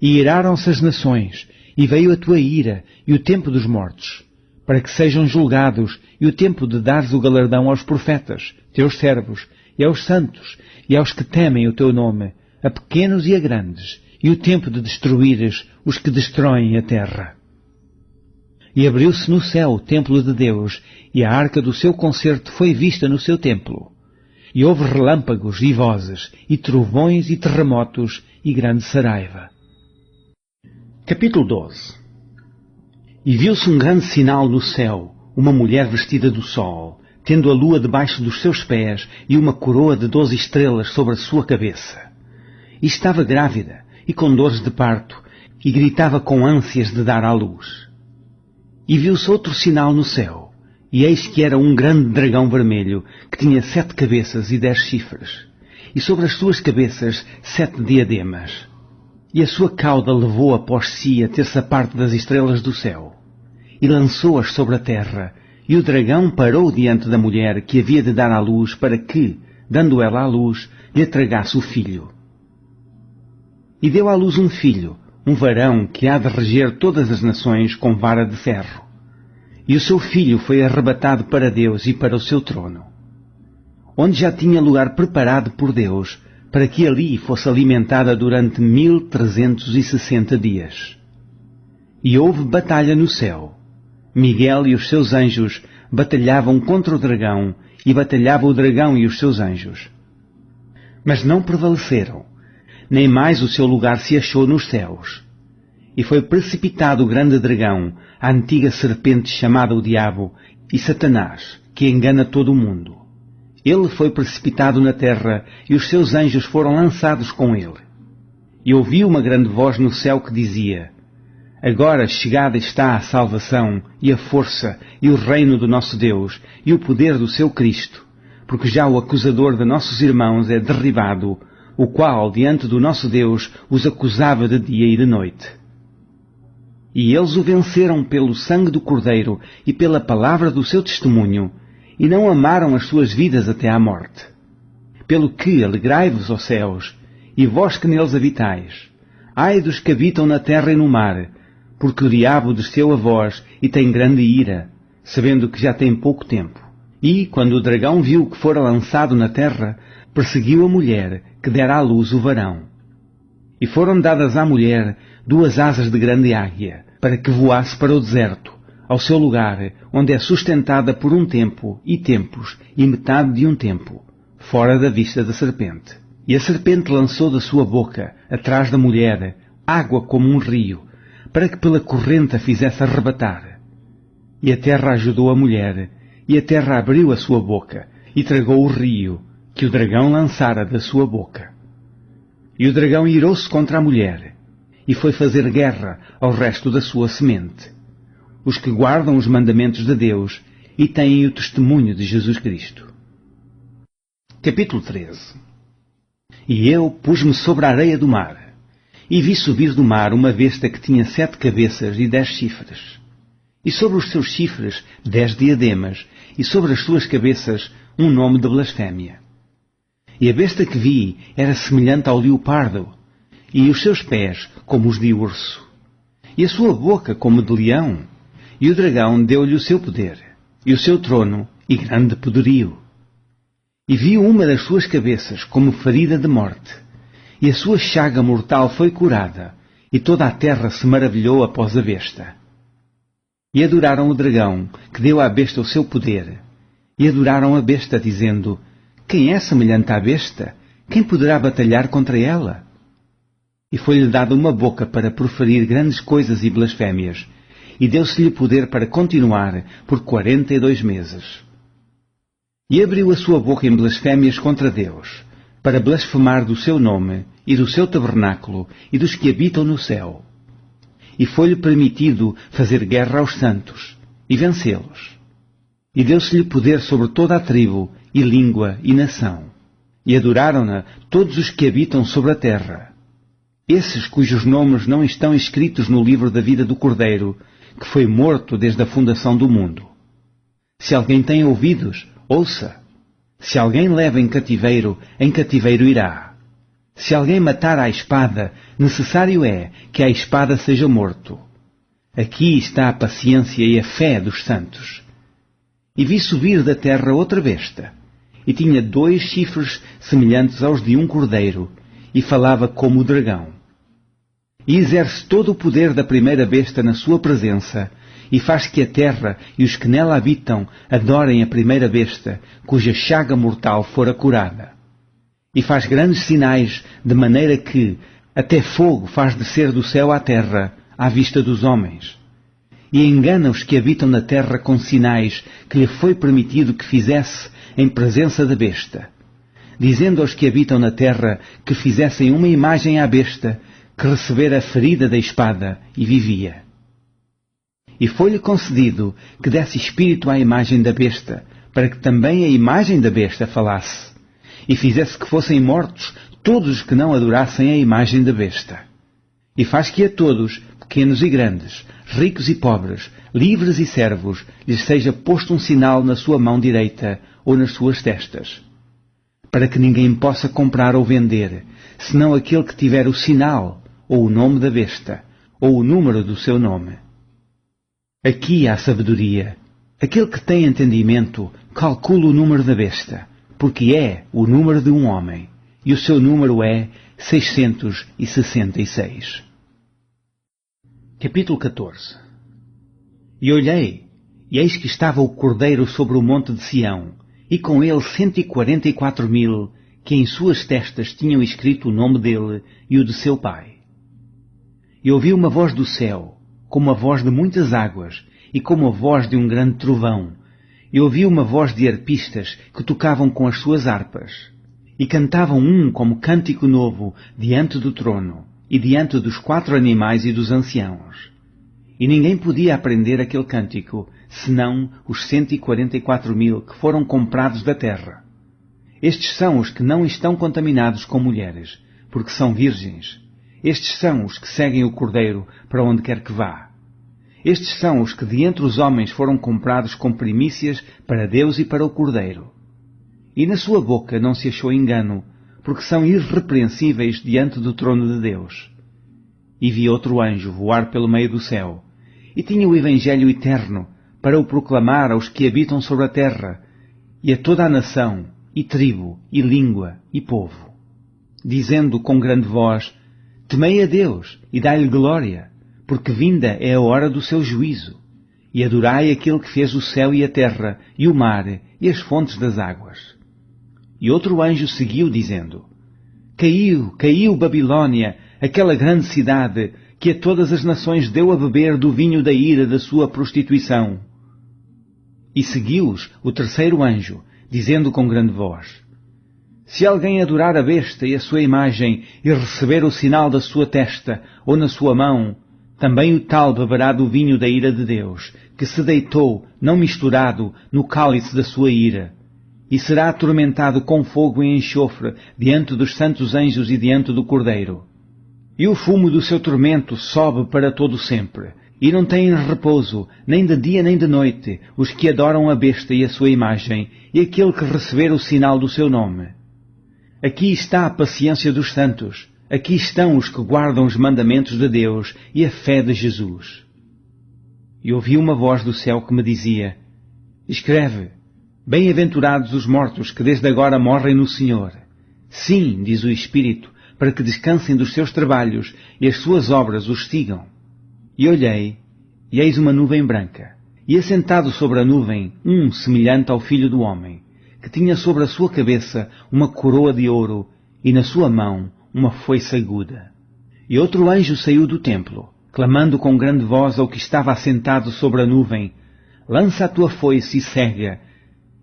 E iraram-se as nações, e veio a tua ira e o tempo dos mortos, para que sejam julgados, e o tempo de dares o galardão aos profetas, teus servos, e aos santos, e aos que temem o teu nome, a pequenos e a grandes, e o tempo de destruíres os que destroem a terra. E abriu-se no céu o templo de Deus, e a arca do seu concerto foi vista no seu templo. E houve relâmpagos e vozes, e trovões e terremotos, e grande saraiva. Capítulo 12. E viu-se um grande sinal no céu, uma mulher vestida do sol, tendo a lua debaixo dos seus pés, e uma coroa de 12 estrelas sobre a sua cabeça. E estava grávida, e com dores de parto, e gritava com ânsias de dar à luz. E viu-se outro sinal no céu, e eis que era um grande dragão vermelho, que tinha 7 cabeças e 10 chifres, e sobre as suas cabeças 7 diademas. E a sua cauda levou após si a 1/3 parte das estrelas do céu, e lançou-as sobre a terra, e o dragão parou diante da mulher que havia de dar à luz, para que, dando ela à luz, lhe tragasse o filho. E deu à luz um filho, um varão que há de reger todas as nações com vara de ferro. E o seu filho foi arrebatado para Deus e para o seu trono, onde já tinha lugar preparado por Deus, para que ali fosse alimentada durante 1360 dias. E houve batalha no céu. Miguel e os seus anjos batalhavam contra o dragão, e batalhava o dragão e os seus anjos. Mas não prevaleceram, nem mais o seu lugar se achou nos céus. E foi precipitado o grande dragão, a antiga serpente chamada o Diabo, e Satanás, que engana todo o mundo. Ele foi precipitado na terra, e os seus anjos foram lançados com ele. E ouvi uma grande voz no céu que dizia: Agora chegada está a salvação, e a força, e o reino do nosso Deus, e o poder do seu Cristo, porque já o acusador de nossos irmãos é derribado, o qual, diante do nosso Deus, os acusava de dia e de noite. E eles o venceram pelo sangue do Cordeiro e pela palavra do seu testemunho, e não amaram as suas vidas até à morte. Pelo que alegrai-vos, ó céus, e vós que neles habitais. Ai dos que habitam na terra e no mar, porque o diabo desceu a vós e tem grande ira, sabendo que já tem pouco tempo. E, quando o dragão viu que fora lançado na terra, perseguiu a mulher, que dera à luz o varão. E foram dadas à mulher 2 asas de grande águia, para que voasse para o deserto, ao seu lugar, onde é sustentada por um tempo e tempos e metade de um tempo, fora da vista da serpente. E a serpente lançou da sua boca, atrás da mulher, água como um rio, para que pela corrente a fizesse arrebatar. E a terra ajudou a mulher, e a terra abriu a sua boca, e tragou o rio, que o dragão lançara da sua boca. E o dragão irou-se contra a mulher, e foi fazer guerra ao resto da sua semente, os que guardam os mandamentos de Deus e têm o testemunho de Jesus Cristo. Capítulo 13. E eu pus-me sobre a areia do mar, e vi subir do mar uma besta que tinha 7 cabeças e 10 chifres, e sobre os seus chifres 10 diademas, e sobre as suas cabeças um nome de blasfémia. E a besta que vi era semelhante ao leopardo, e os seus pés como os de urso, e a sua boca como de leão. E o dragão deu-lhe o seu poder, e o seu trono, e grande poderio. E viu uma das suas cabeças como ferida de morte, e a sua chaga mortal foi curada, e toda a terra se maravilhou após a besta. E adoraram o dragão, que deu à besta o seu poder, e adoraram a besta, dizendo: Quem é semelhante à besta? Quem poderá batalhar contra ela? E foi-lhe dada uma boca para proferir grandes coisas e blasfémias, e deu-se-lhe poder para continuar por 42 meses. E abriu a sua boca em blasfémias contra Deus, para blasfemar do seu nome, e do seu tabernáculo, e dos que habitam no céu. E foi-lhe permitido fazer guerra aos santos, e vencê-los. E deu-se-lhe poder sobre toda a tribo, e língua, e nação. E adoraram-na todos os que habitam sobre a terra. Esses cujos nomes não estão escritos no livro da vida do Cordeiro, que foi morto desde a fundação do mundo. Se alguém tem ouvidos, ouça. Se alguém leva em cativeiro irá. Se alguém matar à espada, necessário é que à espada seja morto. Aqui está a paciência e a fé dos santos. E vi subir da terra outra besta, e tinha 2 chifres semelhantes aos de um cordeiro, e falava como o dragão. E exerce todo o poder da primeira besta na sua presença, e faz que a terra e os que nela habitam adorem a primeira besta, cuja chaga mortal fora curada. E faz grandes sinais, de maneira que até fogo faz descer do céu à terra, à vista dos homens. E engana os que habitam na terra com sinais que lhe foi permitido que fizesse em presença da besta, dizendo aos que habitam na terra que fizessem uma imagem à besta, que recebera a ferida da espada e vivia. E foi-lhe concedido que desse espírito à imagem da besta, para que também a imagem da besta falasse, e fizesse que fossem mortos todos os que não adorassem a imagem da besta. E faz que a todos, pequenos e grandes, ricos e pobres, livres e servos, lhes seja posto um sinal na sua mão direita ou nas suas testas, para que ninguém possa comprar ou vender, senão aquele que tiver o sinal, ou o nome da besta, ou o número do seu nome. Aqui há sabedoria. Aquele que tem entendimento, calcula o número da besta, porque é o número de um homem, e o seu número é 666. Capítulo 14. E olhei, e eis que estava o Cordeiro sobre o monte de Sião, e com ele 144.000, que em suas testas tinham escrito o nome dele e o de seu pai. E ouvi uma voz do céu, como a voz de muitas águas, e como a voz de um grande trovão, e ouvi uma voz de arpistas que tocavam com as suas harpas, e cantavam como cântico novo diante do trono, e diante dos 4 animais e dos anciãos. E ninguém podia aprender aquele cântico, senão os 144.000 que foram comprados da terra. Estes são os que não estão contaminados com mulheres, porque são virgens. Estes são os que seguem o Cordeiro para onde quer que vá. Estes são os que de entre os homens foram comprados com primícias para Deus e para o Cordeiro. E na sua boca não se achou engano, porque são irrepreensíveis diante do trono de Deus. E vi outro anjo voar pelo meio do céu, e tinha o Evangelho eterno para o proclamar aos que habitam sobre a terra, e a toda a nação, e tribo, e língua, e povo, dizendo com grande voz: Temei a Deus, e dai-lhe glória, porque vinda é a hora do seu juízo, e adorai aquele que fez o céu e a terra, e o mar, e as fontes das águas. E outro anjo seguiu, dizendo: Caiu, caiu Babilônia, aquela grande cidade, que a todas as nações deu a beber do vinho da ira da sua prostituição. E seguiu-os o terceiro anjo, dizendo com grande voz: Se alguém adorar a besta e a sua imagem, e receber o sinal da sua testa, ou na sua mão, também o tal beberá do vinho da ira de Deus, que se deitou, não misturado, no cálice da sua ira, e será atormentado com fogo e enxofre diante dos santos anjos e diante do Cordeiro. E o fumo do seu tormento sobe para todo sempre, e não têm repouso, nem de dia nem de noite, os que adoram a besta e a sua imagem, e aquele que receber o sinal do seu nome. Aqui está a paciência dos santos, aqui estão os que guardam os mandamentos de Deus e a fé de Jesus. E ouvi uma voz do céu que me dizia: Escreve, bem-aventurados os mortos que desde agora morrem no Senhor. Sim, diz o Espírito, para que descansem dos seus trabalhos e as suas obras os sigam. E olhei, e eis uma nuvem branca, e assentado sobre a nuvem semelhante ao Filho do Homem, que tinha sobre a sua cabeça uma coroa de ouro, e na sua mão uma foice aguda. E outro anjo saiu do templo, clamando com grande voz ao que estava assentado sobre a nuvem: Lança a tua foice e cega,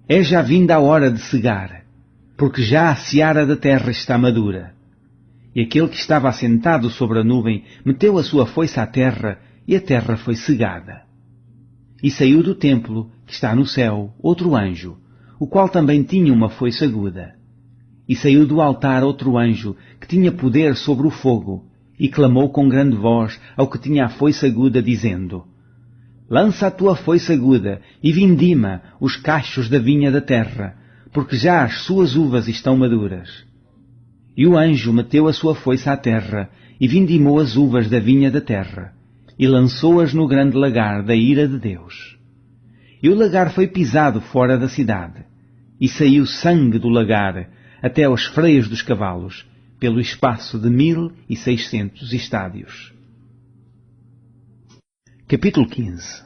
é já vinda a hora de cegar, porque já a seara da terra está madura. E aquele que estava assentado sobre a nuvem meteu a sua foice à terra, e a terra foi cegada. E saiu do templo, que está no céu, outro anjo, o qual também tinha uma foice aguda. E saiu do altar outro anjo, que tinha poder sobre o fogo, e clamou com grande voz ao que tinha a foice aguda, dizendo: Lança a tua foice aguda, e vindima os cachos da vinha da terra, porque já as suas uvas estão maduras. E o anjo meteu a sua foice à terra, e vindimou as uvas da vinha da terra, e lançou-as no grande lagar da ira de Deus. E o lagar foi pisado fora da cidade, e saiu sangue do lagar, até aos freios dos cavalos, pelo espaço de 1.600 estádios. Capítulo 15.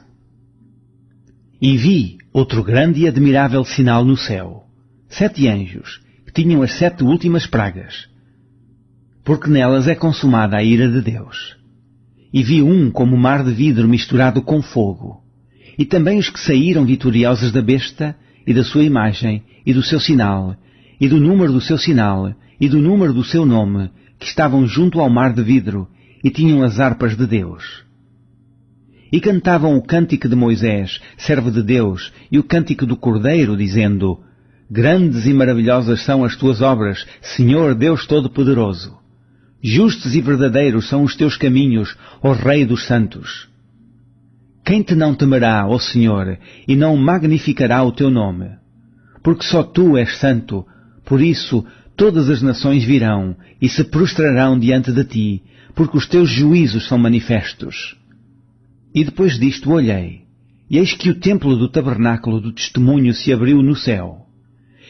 E vi outro grande e admirável sinal no céu, 7 anjos, que tinham as 7 últimas pragas, porque nelas é consumada a ira de Deus. E vi como mar de vidro misturado com fogo, e também os que saíram vitoriosos da besta, e da sua imagem, e do seu sinal, e do número do seu sinal, e do número do seu nome, que estavam junto ao mar de vidro, e tinham as harpas de Deus. E cantavam o cântico de Moisés, servo de Deus, e o cântico do Cordeiro, dizendo: Grandes e maravilhosas são as tuas obras, Senhor Deus Todo-Poderoso. Justos e verdadeiros são os teus caminhos, ó Rei dos Santos. Quem te não temerá, ó Senhor, e não magnificará o teu nome? Porque só tu és santo, por isso todas as nações virão e se prostrarão diante de ti, porque os teus juízos são manifestos. E depois disto olhei, e eis que o templo do tabernáculo do testemunho se abriu no céu.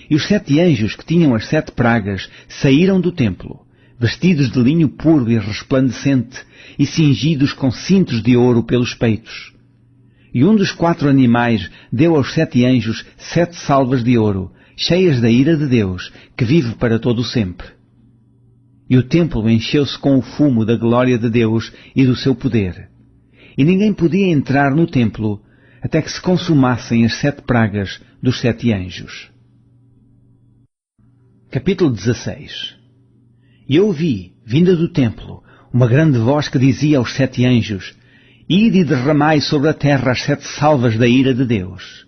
E os 7 anjos que tinham as 7 pragas saíram do templo, vestidos de linho puro e resplandecente, e cingidos com cintos de ouro pelos peitos. E um dos 4 animais deu aos 7 anjos 7 salvas de ouro, cheias da ira de Deus, que vive para todo o sempre. E o templo encheu-se com o fumo da glória de Deus e do seu poder. E ninguém podia entrar no templo, até que se consumassem as 7 pragas dos 7 anjos. Capítulo 16. E eu ouvi, vinda do templo, uma grande voz que dizia aos 7 anjos: Ide e derramai sobre a terra as 7 salvas da ira de Deus.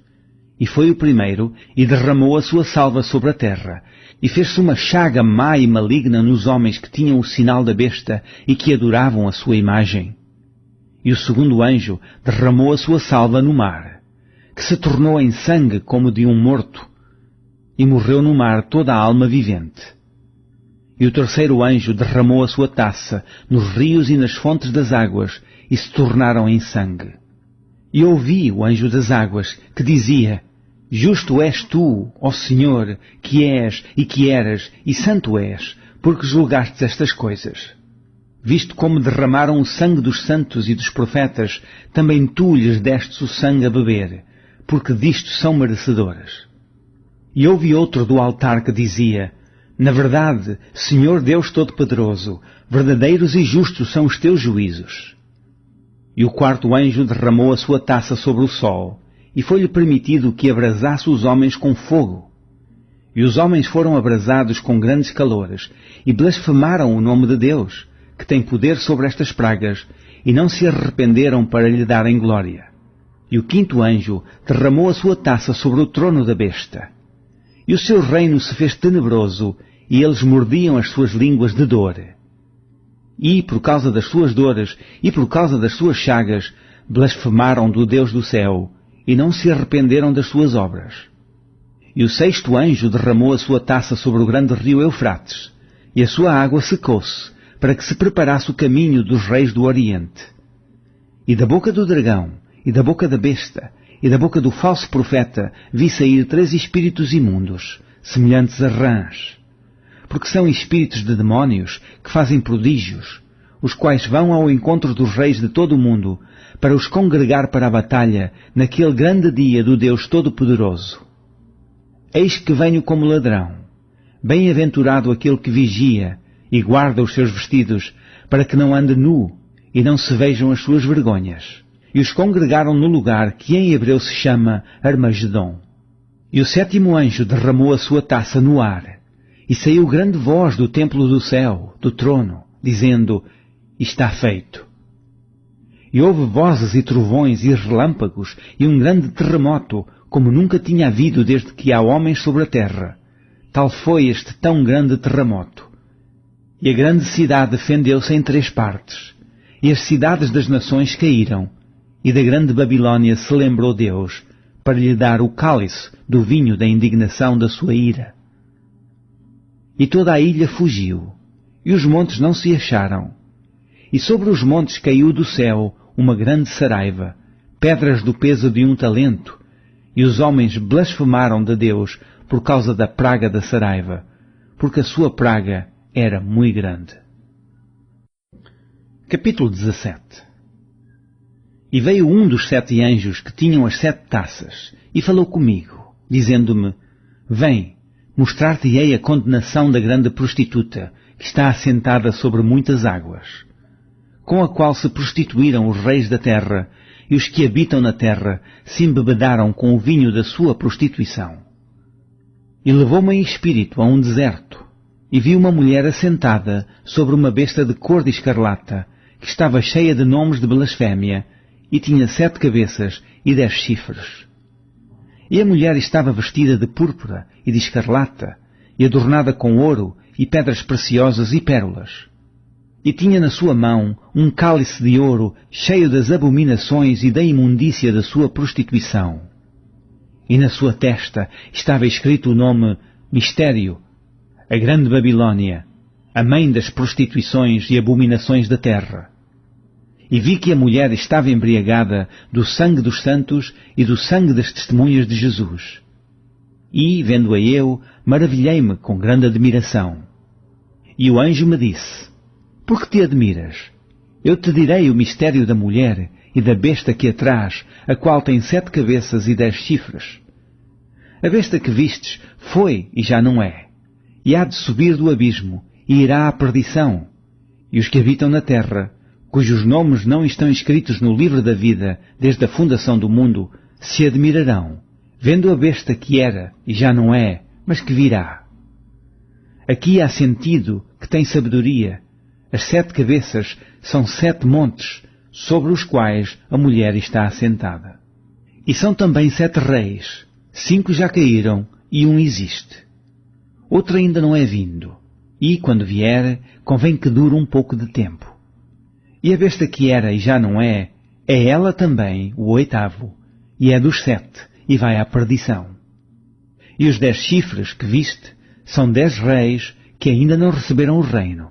E foi o primeiro, e derramou a sua salva sobre a terra, e fez-se uma chaga má e maligna nos homens que tinham o sinal da besta e que adoravam a sua imagem. E o segundo anjo derramou a sua salva no mar, que se tornou em sangue como de um morto, e morreu no mar toda a alma vivente. E o terceiro anjo derramou a sua taça nos rios e nas fontes das águas, e se tornaram em sangue. E ouvi o anjo das águas, que dizia: Justo és tu, ó Senhor, que és e que eras, e santo és, porque julgastes estas coisas. Visto como derramaram o sangue dos santos e dos profetas, também tu lhes destes o sangue a beber, porque disto são merecedoras. E ouvi outro do altar que dizia: Na verdade, Senhor Deus Todo-Poderoso, verdadeiros e justos são os teus juízos. E o quarto anjo derramou a sua taça sobre o sol, e foi-lhe permitido que abrasasse os homens com fogo. E os homens foram abrasados com grandes calores, e blasfemaram o nome de Deus, que tem poder sobre estas pragas, e não se arrependeram para lhe darem glória. E o quinto anjo derramou a sua taça sobre o trono da besta. E o seu reino se fez tenebroso, e eles mordiam as suas línguas de dor. E, por causa das suas dores e por causa das suas chagas, blasfemaram do Deus do céu, e não se arrependeram das suas obras. E o sexto anjo derramou a sua taça sobre o grande rio Eufrates, e a sua água secou-se, para que se preparasse o caminho dos reis do Oriente. E da boca do dragão, e da boca da besta, e da boca do falso profeta, vi sair 3 espíritos imundos, semelhantes a rãs. Porque são espíritos de demónios que fazem prodígios, os quais vão ao encontro dos reis de todo o mundo, para os congregar para a batalha, naquele grande dia do Deus Todo-Poderoso. Eis que venho como ladrão. Bem-aventurado aquele que vigia e guarda os seus vestidos, para que não ande nu e não se vejam as suas vergonhas. E os congregaram no lugar que em hebreu se chama Armagedon. E o sétimo anjo derramou a sua taça no ar, e saiu grande voz do templo do céu, do trono, dizendo: Está feito. E houve vozes e trovões e relâmpagos e um grande terremoto, como nunca tinha havido desde que há homens sobre a terra. Tal foi este tão grande terremoto. E a grande cidade fendeu-se em 3 partes, e as cidades das nações caíram, e da grande Babilônia se lembrou Deus, para lhe dar o cálice do vinho da indignação da sua ira. E toda a ilha fugiu, e os montes não se acharam. E sobre os montes caiu do céu uma grande saraiva, pedras do peso de 1 talento, e os homens blasfemaram de Deus por causa da praga da saraiva, porque a sua praga era muito grande. Capítulo 17. E veio um dos 7 anjos que tinham as 7 taças, e falou comigo, dizendo-me: Vem, mostrar-te-ei a condenação da grande prostituta, que está assentada sobre muitas águas, com a qual se prostituíram os reis da terra, e os que habitam na terra se embebedaram com o vinho da sua prostituição. E levou-me em espírito a um deserto, e vi uma mulher assentada sobre uma besta de cor de escarlata, que estava cheia de nomes de blasfémia, e tinha 7 cabeças e 10 chifres. E a mulher estava vestida de púrpura e de escarlata, e adornada com ouro e pedras preciosas e pérolas. E tinha na sua mão um cálice de ouro cheio das abominações e da imundícia da sua prostituição. E na sua testa estava escrito o nome Mistério, a grande Babilônia, a mãe das prostituições e abominações da terra. E vi que a mulher estava embriagada do sangue dos santos e do sangue das testemunhas de Jesus. E, vendo-a eu, maravilhei-me com grande admiração. E o anjo me disse: Por que te admiras? Eu te direi o mistério da mulher e da besta que a traz, a qual tem 7 cabeças e 10 chifres. A besta que vistes foi e já não é, e há de subir do abismo, e irá à perdição. E os que habitam na terra, cujos nomes não estão escritos no livro da vida desde a fundação do mundo, se admirarão, vendo a besta que era e já não é, mas que virá. Aqui há sentido que tem sabedoria. As 7 cabeças são 7 montes, sobre os quais a mulher está assentada. E são também 7 reis, 5 já caíram e um existe. Outro ainda não é vindo, e, quando vier, convém que dure um pouco de tempo. E a besta que era e já não é ela também o 8º, e é dos 7, e vai à perdição. E os 10 chifres que viste são 10 reis que ainda não receberam o reino,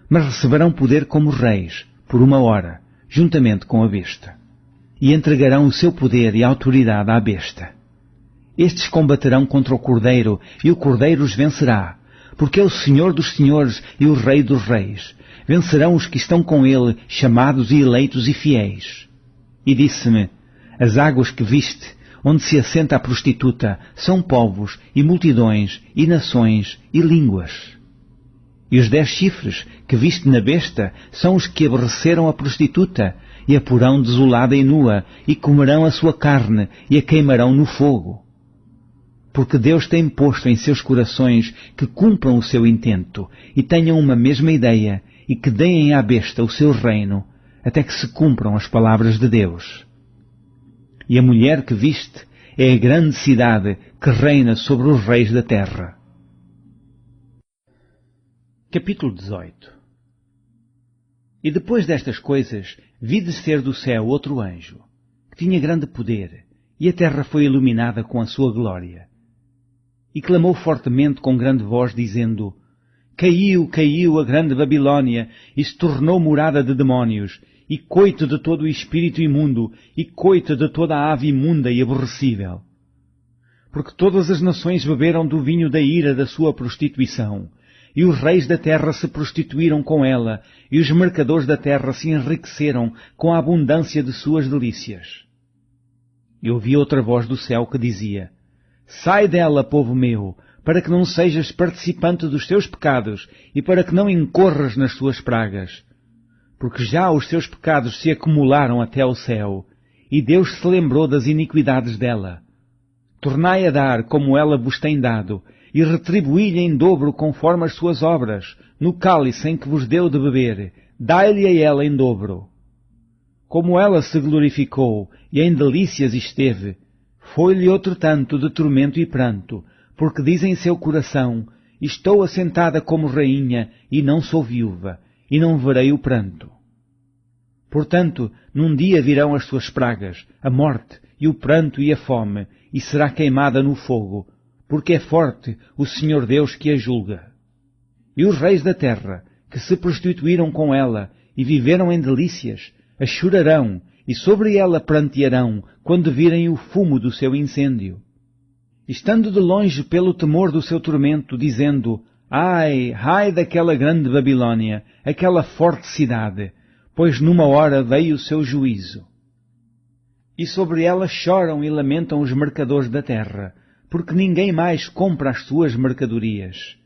mas receberão poder como reis, por 1 hora, juntamente com a besta. E entregarão o seu poder e autoridade à besta. Estes combaterão contra o Cordeiro, e o Cordeiro os vencerá, porque é o Senhor dos senhores e o Rei dos reis. Vencerão os que estão com ele, chamados e eleitos e fiéis. E disse-me, as águas que viste, onde se assenta a prostituta, são povos, e multidões, e nações, e línguas. E os 10 chifres que viste na besta são os que aborreceram a prostituta, e a porão desolada e nua, e comerão a sua carne, e a queimarão no fogo. Porque Deus tem posto em seus corações que cumpram o seu intento, e tenham uma mesma ideia, e que deem à besta o seu reino, até que se cumpram as palavras de Deus. E a mulher que viste é a grande cidade que reina sobre os reis da terra. Capítulo 18. E depois destas coisas, vi descer do céu outro anjo, que tinha grande poder, e a terra foi iluminada com a sua glória. E clamou fortemente com grande voz, dizendo, Caiu, caiu a grande Babilônia, e se tornou morada de demónios, e coito de todo o espírito imundo, e coito de toda a ave imunda e aborrecível. Porque todas as nações beberam do vinho da ira da sua prostituição, e os reis da terra se prostituíram com ela, e os mercadores da terra se enriqueceram com a abundância de suas delícias. E ouvi outra voz do céu que dizia, Sai dela, povo meu, para que não sejas participante dos teus pecados, e para que não incorras nas suas pragas. Porque já os seus pecados se acumularam até ao céu, e Deus se lembrou das iniquidades dela. Tornai a dar como ela vos tem dado, e retribuí-lhe em dobro conforme as suas obras, no cálice em que vos deu de beber, dai-lhe a ela em dobro. Como ela se glorificou, e em delícias esteve, foi-lhe outro tanto de tormento e pranto, porque diz em seu coração, estou assentada como rainha, e não sou viúva, e não verei o pranto. Portanto, num dia virão as suas pragas, a morte, e o pranto e a fome, e será queimada no fogo, porque é forte o Senhor Deus que a julga. E os reis da terra, que se prostituíram com ela, e viveram em delícias, a chorarão, e sobre ela prantearão, quando virem o fumo do seu incêndio. Estando de longe pelo temor do seu tormento, dizendo, Ai, ai daquela grande Babilônia, aquela forte cidade, pois numa hora veio o seu juízo. E sobre ela choram e lamentam os mercadores da terra, porque ninguém mais compra as suas mercadorias.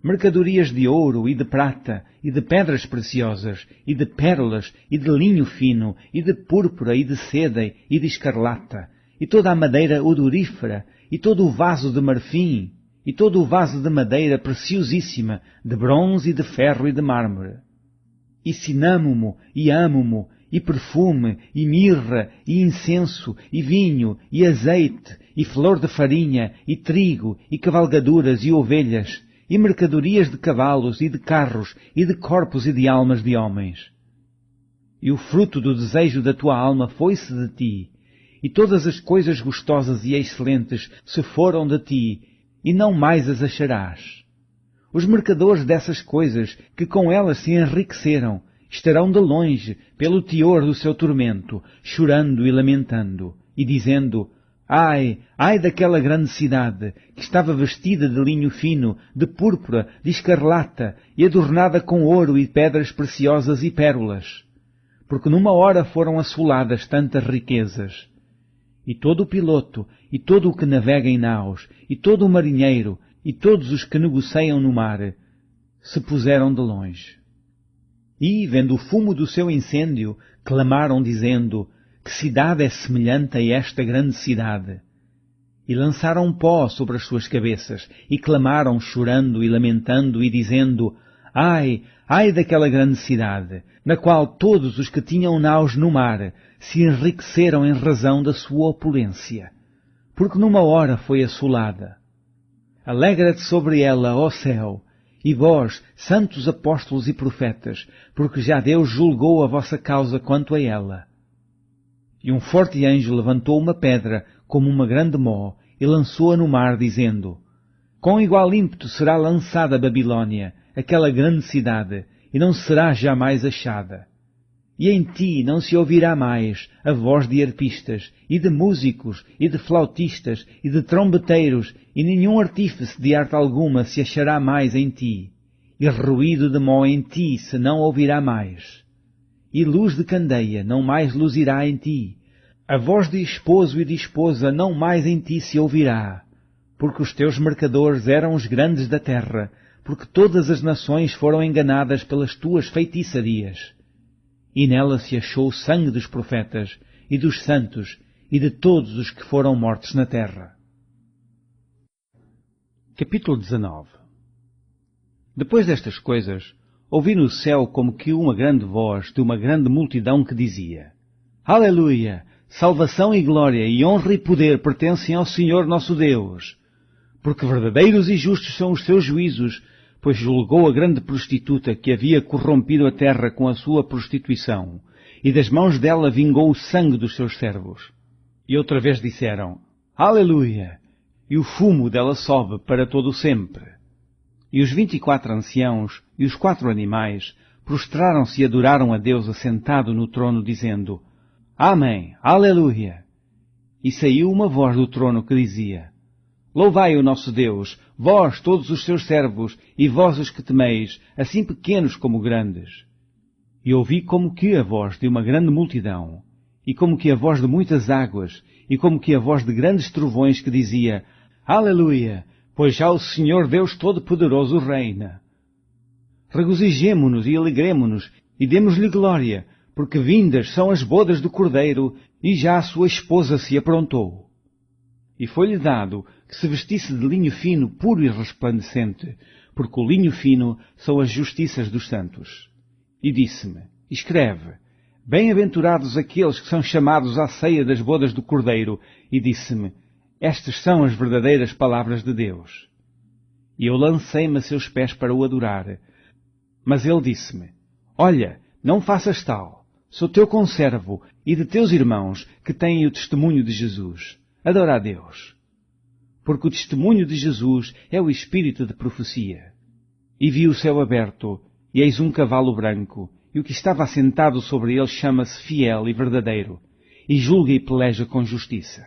Mercadorias de ouro e de prata, e de pedras preciosas, e de pérolas, e de linho fino, e de púrpura, e de seda, e de escarlata, e toda a madeira odorífera, e todo o vaso de marfim, e todo o vaso de madeira preciosíssima, de bronze, e de ferro, e de mármore. E cinâmomo, e âmomo, e perfume, e mirra, e incenso, e vinho, e azeite, e flor de farinha, e trigo, e cavalgaduras, e ovelhas, e mercadorias de cavalos, e de carros, e de corpos e de almas de homens. E o fruto do desejo da tua alma foi-se de ti, e todas as coisas gostosas e excelentes se foram de ti, e não mais as acharás. Os mercadores dessas coisas, que com elas se enriqueceram, estarão de longe, pelo teor do seu tormento, chorando e lamentando, e dizendo, Ai, ai daquela grande cidade, que estava vestida de linho fino, de púrpura, de escarlata, e adornada com ouro e pedras preciosas e pérolas. Porque numa hora foram assoladas tantas riquezas. E todo o piloto, e todo o que navega em naus, e todo o marinheiro, e todos os que negociam no mar, se puseram de longe. E, vendo o fumo do seu incêndio, clamaram dizendo, que cidade é semelhante a esta grande cidade? E lançaram pó sobre as suas cabeças, e clamaram chorando e lamentando, e dizendo, Ai, ai daquela grande cidade, na qual todos os que tinham naus no mar se enriqueceram em razão da sua opulência, porque numa hora foi assolada. Alegra-te sobre ela, ó céu, e vós, santos apóstolos e profetas, porque já Deus julgou a vossa causa quanto a ela. E um forte anjo levantou uma pedra, como uma grande mó, e lançou-a no mar, dizendo, Com igual ímpeto será lançada a Babilônia, aquela grande cidade, e não será jamais achada. E em ti não se ouvirá mais a voz de arpistas, e de músicos, e de flautistas, e de trombeteiros, e nenhum artífice de arte alguma se achará mais em ti, e ruído de mó em ti se não ouvirá mais. E luz de candeia não mais luzirá em ti, a voz de esposo e de esposa não mais em ti se ouvirá, porque os teus mercadores eram os grandes da terra, porque todas as nações foram enganadas pelas tuas feitiçarias. E nela se achou o sangue dos profetas, e dos santos, e de todos os que foram mortos na terra. Capítulo 19. Depois destas coisas, ouvi no céu como que uma grande voz de uma grande multidão que dizia, Aleluia! Salvação e glória, e honra e poder pertencem ao Senhor nosso Deus, porque verdadeiros e justos são os seus juízos, pois julgou a grande prostituta que havia corrompido a terra com a sua prostituição, e das mãos dela vingou o sangue dos seus servos. E outra vez disseram, Aleluia! E o fumo dela sobe para todo o sempre. E os 24 anciãos e os 4 animais prostraram-se e adoraram a Deus assentado no trono, dizendo, Amém, Aleluia! E saiu uma voz do trono que dizia, Louvai o nosso Deus, vós todos os seus servos, e vós os que temeis, assim pequenos como grandes. E ouvi como que a voz de uma grande multidão, e como que a voz de muitas águas, e como que a voz de grandes trovões que dizia, Aleluia, pois já o Senhor Deus Todo-Poderoso reina. Regozijemo-nos e alegremo-nos, e demos-lhe glória, porque vindas são as bodas do Cordeiro, e já a sua esposa se aprontou. E foi-lhe dado que se vestisse de linho fino, puro e resplandecente, porque o linho fino são as justiças dos santos. E disse-me, escreve, bem-aventurados aqueles que são chamados à ceia das bodas do Cordeiro, e disse-me, estas são as verdadeiras palavras de Deus. E eu lancei-me a seus pés para o adorar. Mas ele disse-me, olha, não faças tal, sou teu conservo e de teus irmãos que têm o testemunho de Jesus. Adora a Deus. Porque o testemunho de Jesus é o espírito de profecia. E vi o céu aberto, e eis um cavalo branco, e o que estava assentado sobre ele chama-se Fiel e Verdadeiro, e julga e peleja com justiça.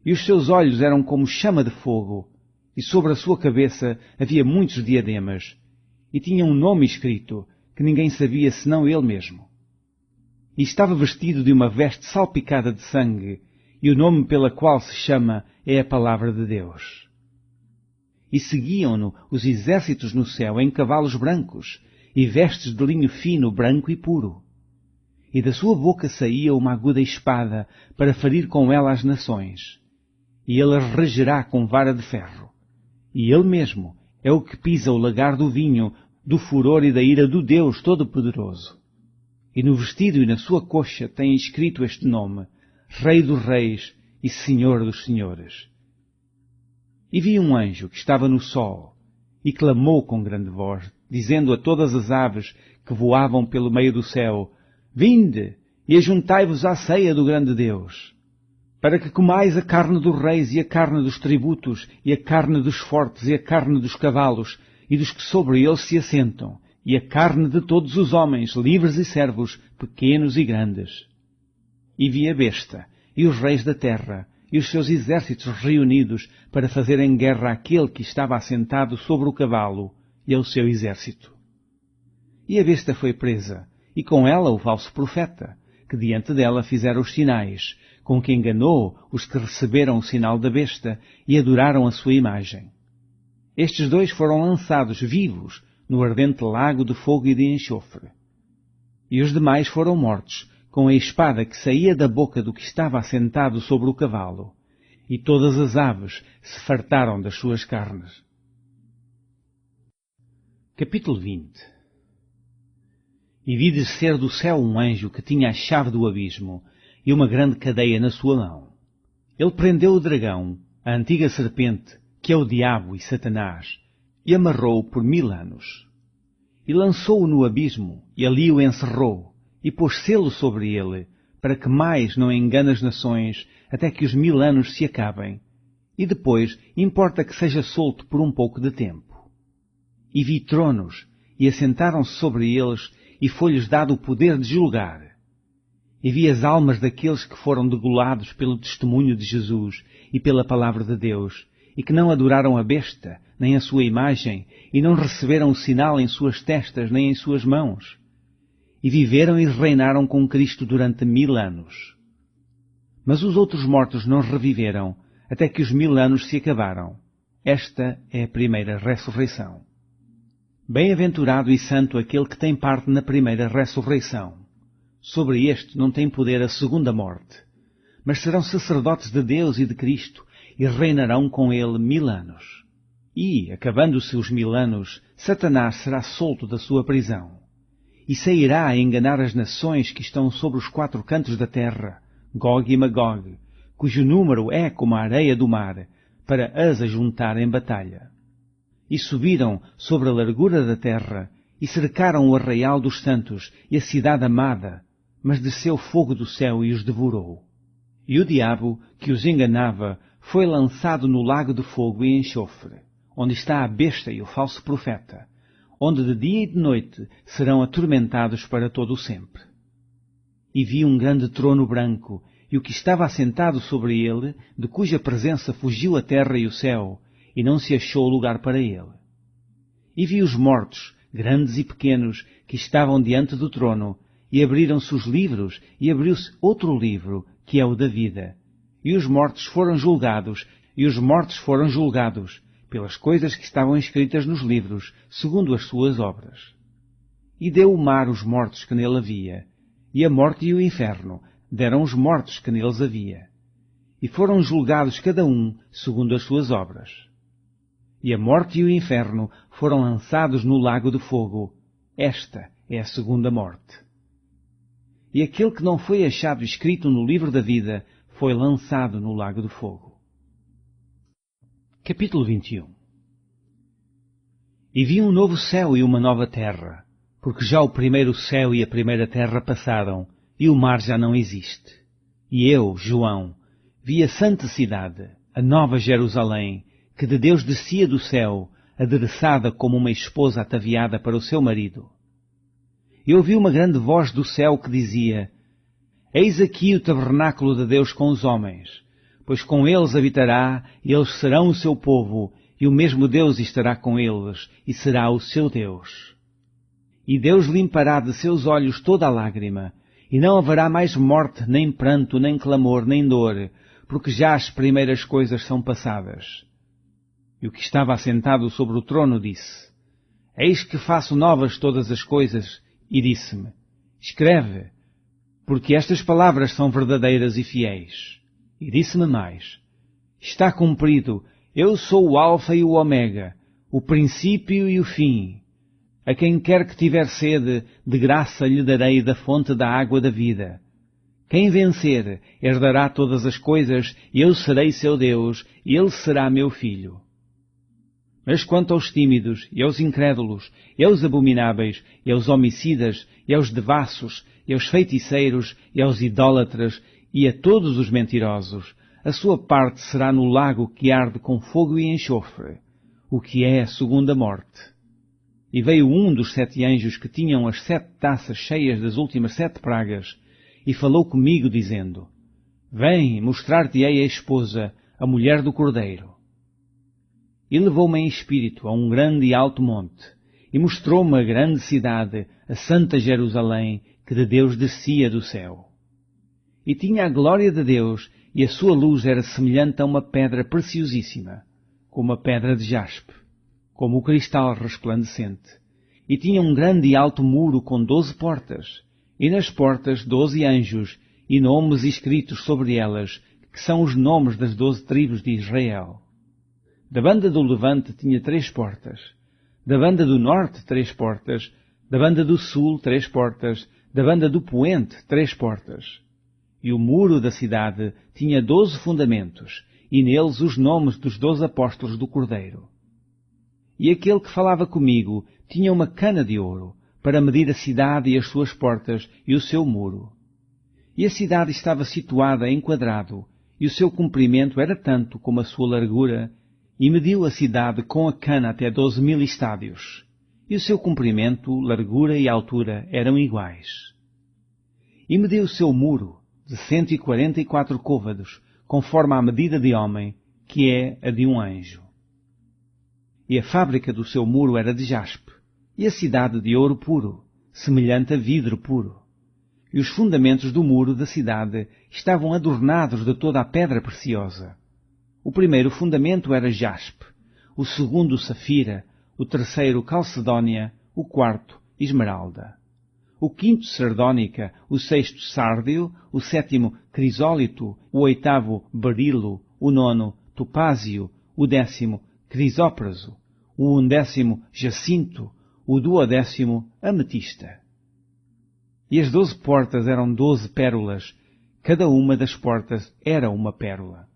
E os seus olhos eram como chama de fogo, e sobre a sua cabeça havia muitos diademas, e tinha um nome escrito, que ninguém sabia senão ele mesmo. E estava vestido de uma veste salpicada de sangue, e o nome pela qual se chama é a Palavra de Deus. E seguiam-no os exércitos no céu em cavalos brancos, e vestes de linho fino, branco e puro. E da sua boca saía uma aguda espada, para ferir com ela as nações. E ele as regerá com vara de ferro. E ele mesmo é o que pisa o lagar do vinho, do furor e da ira do Deus Todo-Poderoso. E no vestido e na sua coxa tem escrito este nome, Rei dos Reis e Senhor dos Senhores. E vi um anjo que estava no sol, e clamou com grande voz, dizendo a todas as aves que voavam pelo meio do céu, Vinde, e ajuntai-vos à ceia do grande Deus, para que comais a carne dos reis e a carne dos tributos, e a carne dos fortes e a carne dos cavalos, e dos que sobre eles se assentam, e a carne de todos os homens, livres e servos, pequenos e grandes. E vi a besta, e os reis da terra, e os seus exércitos reunidos para fazerem guerra àquele que estava assentado sobre o cavalo e ao seu exército. E a besta foi presa, e com ela o falso profeta, que diante dela fizera os sinais, com que enganou os que receberam o sinal da besta e adoraram a sua imagem. Estes dois foram lançados vivos no ardente lago de fogo e de enxofre. E os demais foram mortos, com a espada que saía da boca do que estava assentado sobre o cavalo, e todas as aves se fartaram das suas carnes. Capítulo 20. E vi descer do céu um anjo que tinha a chave do abismo e uma grande cadeia na sua mão. Ele prendeu o dragão, a antiga serpente, que é o diabo e Satanás, e amarrou-o por 1000 anos. E lançou-o no abismo, e ali o encerrou, e pôs selo sobre ele, para que mais não engane as nações, até que os 1000 anos se acabem, e depois importa que seja solto por um pouco de tempo. E vi tronos, e assentaram-se sobre eles, e foi-lhes dado o poder de julgar. E vi as almas daqueles que foram degolados pelo testemunho de Jesus e pela palavra de Deus, e que não adoraram a besta, nem a sua imagem, e não receberam o sinal em suas testas, nem em suas mãos. E viveram e reinaram com Cristo durante 1000 anos. Mas os outros mortos não reviveram, até que os 1000 anos se acabaram. Esta é a primeira ressurreição. Bem-aventurado e santo aquele que tem parte na primeira ressurreição. Sobre este não tem poder a segunda morte, mas serão sacerdotes de Deus e de Cristo, e reinarão com ele 1000 anos. E, acabando-se os 1000 anos, Satanás será solto da sua prisão, e sairá a enganar as nações que estão sobre os 4 cantos da terra, Gog e Magog, cujo número é como a areia do mar, para as ajuntar em batalha. E subiram sobre a largura da terra, e cercaram o arraial dos santos e a cidade amada, mas desceu fogo do céu e os devorou. E o diabo, que os enganava, foi lançado no lago de fogo e enxofre, onde está a besta e o falso profeta, onde de dia e de noite serão atormentados para todo o sempre. E vi um grande trono branco, e o que estava assentado sobre ele, de cuja presença fugiu a terra e o céu, e não se achou lugar para ele. E vi os mortos, grandes e pequenos, que estavam diante do trono, e abriram-se os livros, e abriu-se outro livro, que é o da vida. E os mortos foram julgados, pelas coisas que estavam escritas nos livros, segundo as suas obras. E deu o mar os mortos que nele havia, e a morte e o inferno deram os mortos que neles havia. E foram julgados cada um segundo as suas obras. E a morte e o inferno foram lançados no lago de fogo. Esta é a segunda morte. E aquele que não foi achado escrito no livro da vida foi lançado no lago de fogo. Capítulo 21. E vi um novo céu e uma nova terra, porque já o primeiro céu e a primeira terra passaram, e o mar já não existe. E eu, João, vi a santa cidade, a nova Jerusalém, que de Deus descia do céu, adereçada como uma esposa ataviada para o seu marido. E ouvi uma grande voz do céu que dizia: Eis aqui o tabernáculo de Deus com os homens, pois com eles habitará, e eles serão o seu povo, e o mesmo Deus estará com eles, e será o seu Deus. E Deus limpará de seus olhos toda a lágrima, e não haverá mais morte, nem pranto, nem clamor, nem dor, porque já as primeiras coisas são passadas. E o que estava assentado sobre o trono disse: Eis que faço novas todas as coisas, e disse-me: Escreve, porque estas palavras são verdadeiras e fiéis. E disse-me mais: Está cumprido, eu sou o Alfa e o Ômega, o princípio e o fim. A quem quer que tiver sede, de graça lhe darei da fonte da água da vida. Quem vencer, herdará todas as coisas, e eu serei seu Deus, e ele será meu filho. Mas quanto aos tímidos, e aos incrédulos, e aos abomináveis, e aos homicidas, e aos devassos, e aos feiticeiros, e aos idólatras, e a todos os mentirosos, a sua parte será no lago que arde com fogo e enxofre, o que é a segunda morte. E veio um dos 7 anjos que tinham as 7 taças cheias das últimas 7 pragas, e falou comigo, dizendo: Vem, mostrar-te-ei a esposa, a mulher do Cordeiro. E levou-me em espírito a um grande e alto monte, e mostrou-me a grande cidade, a santa Jerusalém, que de Deus descia do céu. E tinha a glória de Deus, e a sua luz era semelhante a uma pedra preciosíssima, como a pedra de jaspe, como o cristal resplandecente. E tinha um grande e alto muro com 12 portas, E nas portas 12 anjos, e nomes escritos sobre elas, que são os nomes das 12 tribos de Israel. Da banda do levante tinha 3 portas, da banda do norte 3 portas, da banda do sul 3 portas, da banda do poente 3 portas. E o muro da cidade tinha 12 fundamentos, e neles os nomes dos 12 apóstolos do Cordeiro. E aquele que falava comigo tinha uma cana de ouro, para medir a cidade e as suas portas e o seu muro. E a cidade estava situada em quadrado, e o seu comprimento era tanto como a sua largura, e mediu a cidade com a cana até 12.000 estádios, e o seu comprimento, largura e altura eram iguais. E mediu o seu muro de 144 côvados, conforme à medida de homem, que é a de um anjo. E a fábrica do seu muro era de jaspe, e a cidade de ouro puro, semelhante a vidro puro. E os fundamentos do muro da cidade estavam adornados de toda a pedra preciosa. O primeiro fundamento era jaspe, o segundo safira, o terceiro calcedónia, o quarto esmeralda, o quinto sardônica, o sexto sárdio, o sétimo crisólito, o oitavo berilo, o nono topázio, o 10º crisópraso, o 11º jacinto, o 12º ametista. E as 12 portas eram 12 pérolas, cada uma das portas era uma pérola.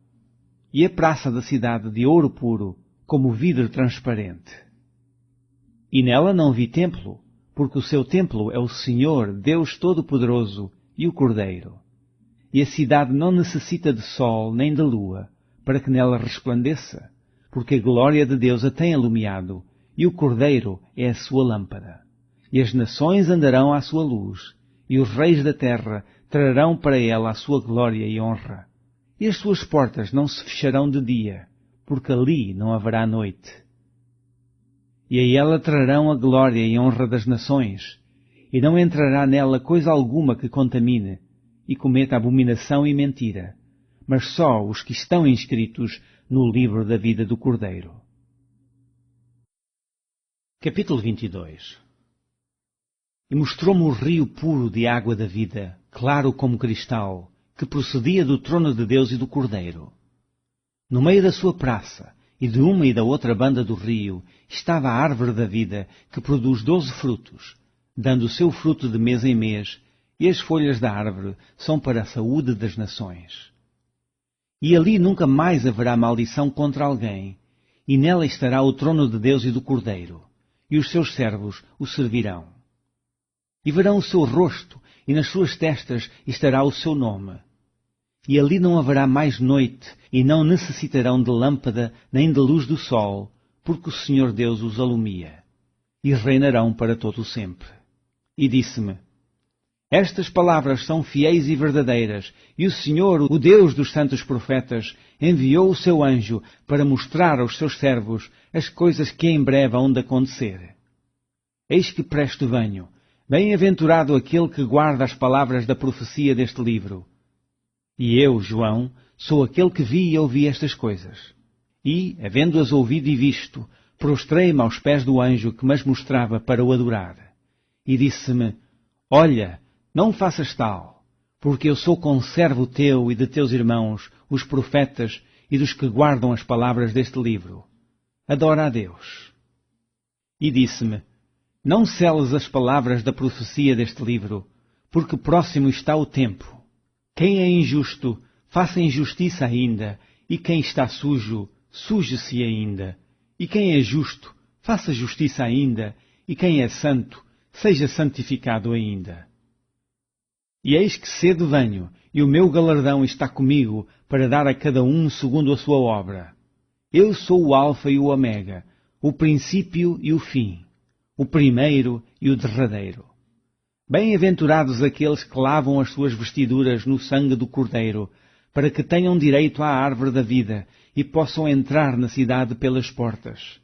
E a praça da cidade de ouro puro, como vidro transparente. E nela não vi templo, porque o seu templo é o Senhor, Deus Todo-Poderoso, e o Cordeiro. E a cidade não necessita de sol nem de lua, para que nela resplandeça, porque a glória de Deus a tem alumiado, e o Cordeiro é a sua lâmpada. E as nações andarão à sua luz, e os reis da terra trarão para ela a sua glória e honra. E as suas portas não se fecharão de dia, porque ali não haverá noite. E a ela trarão a glória e honra das nações, e não entrará nela coisa alguma que contamine, e cometa abominação e mentira, mas só os que estão inscritos no livro da vida do Cordeiro. Capítulo 22. E mostrou-me o rio puro de água da vida, claro como cristal, que procedia do trono de Deus e do Cordeiro. No meio da sua praça, e de uma e da outra banda do rio, estava a árvore da vida, que produz 12 frutos, dando o seu fruto de mês em mês, e as folhas da árvore são para a saúde das nações. E ali nunca mais haverá maldição contra alguém, e nela estará o trono de Deus e do Cordeiro, e os seus servos o servirão. E verão o seu rosto, e nas suas testas estará o seu nome. E ali não haverá mais noite, e não necessitarão de lâmpada nem de luz do sol, porque o Senhor Deus os alumia. E reinarão para todo o sempre. E disse-me: Estas palavras são fiéis e verdadeiras, e o Senhor, o Deus dos santos profetas, enviou o seu anjo para mostrar aos seus servos as coisas que em breve hão de acontecer. Eis que presto venho. Bem-aventurado aquele que guarda as palavras da profecia deste livro. E eu, João, sou aquele que vi e ouvi estas coisas. E, havendo-as ouvido e visto, prostrei-me aos pés do anjo que me mostrava para o adorar. E disse-me: Olha, não faças tal, porque eu sou conservo teu e de teus irmãos, os profetas, e dos que guardam as palavras deste livro. Adora a Deus. E disse-me: Não seles as palavras da profecia deste livro, porque próximo está o tempo. Quem é injusto, faça injustiça ainda, e quem está sujo, suje-se ainda. E quem é justo, faça justiça ainda, e quem é santo, seja santificado ainda. E eis que cedo venho, e o meu galardão está comigo, para dar a cada um segundo a sua obra. Eu sou o Alfa e o Ômega, o princípio e o fim, o primeiro e o derradeiro. Bem-aventurados aqueles que lavam as suas vestiduras no sangue do Cordeiro, para que tenham direito à árvore da vida e possam entrar na cidade pelas portas.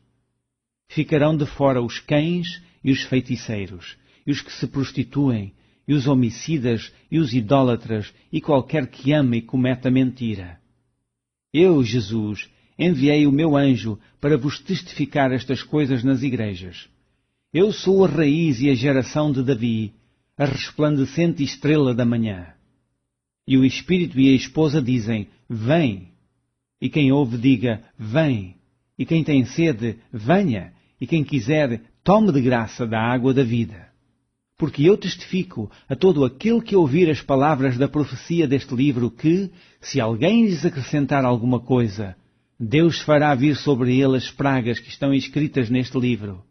Ficarão de fora os cães e os feiticeiros, e os que se prostituem, e os homicidas, e os idólatras, e qualquer que ame e cometa mentira. Eu, Jesus, enviei o meu anjo para vos testificar estas coisas nas igrejas. Eu sou a raiz e a geração de Davi, a resplandecente estrela da manhã. E o Espírito e a esposa dizem, vem. E quem ouve diga, vem. E quem tem sede, venha. E quem quiser, tome de graça da água da vida. Porque eu testifico a todo aquele que ouvir as palavras da profecia deste livro que, se alguém lhes acrescentar alguma coisa, Deus fará vir sobre ele as pragas que estão escritas neste livro.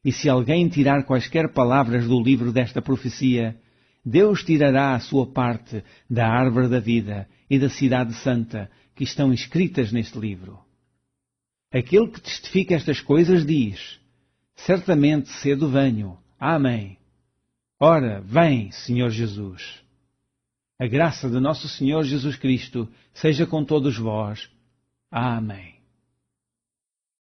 E se alguém tirar quaisquer palavras do livro desta profecia, Deus tirará a sua parte da árvore da vida e da cidade santa que estão escritas neste livro. Aquele que testifica estas coisas diz, certamente cedo venho. Amém. Ora, vem, Senhor Jesus. A graça de nosso Senhor Jesus Cristo seja com todos vós. Amém.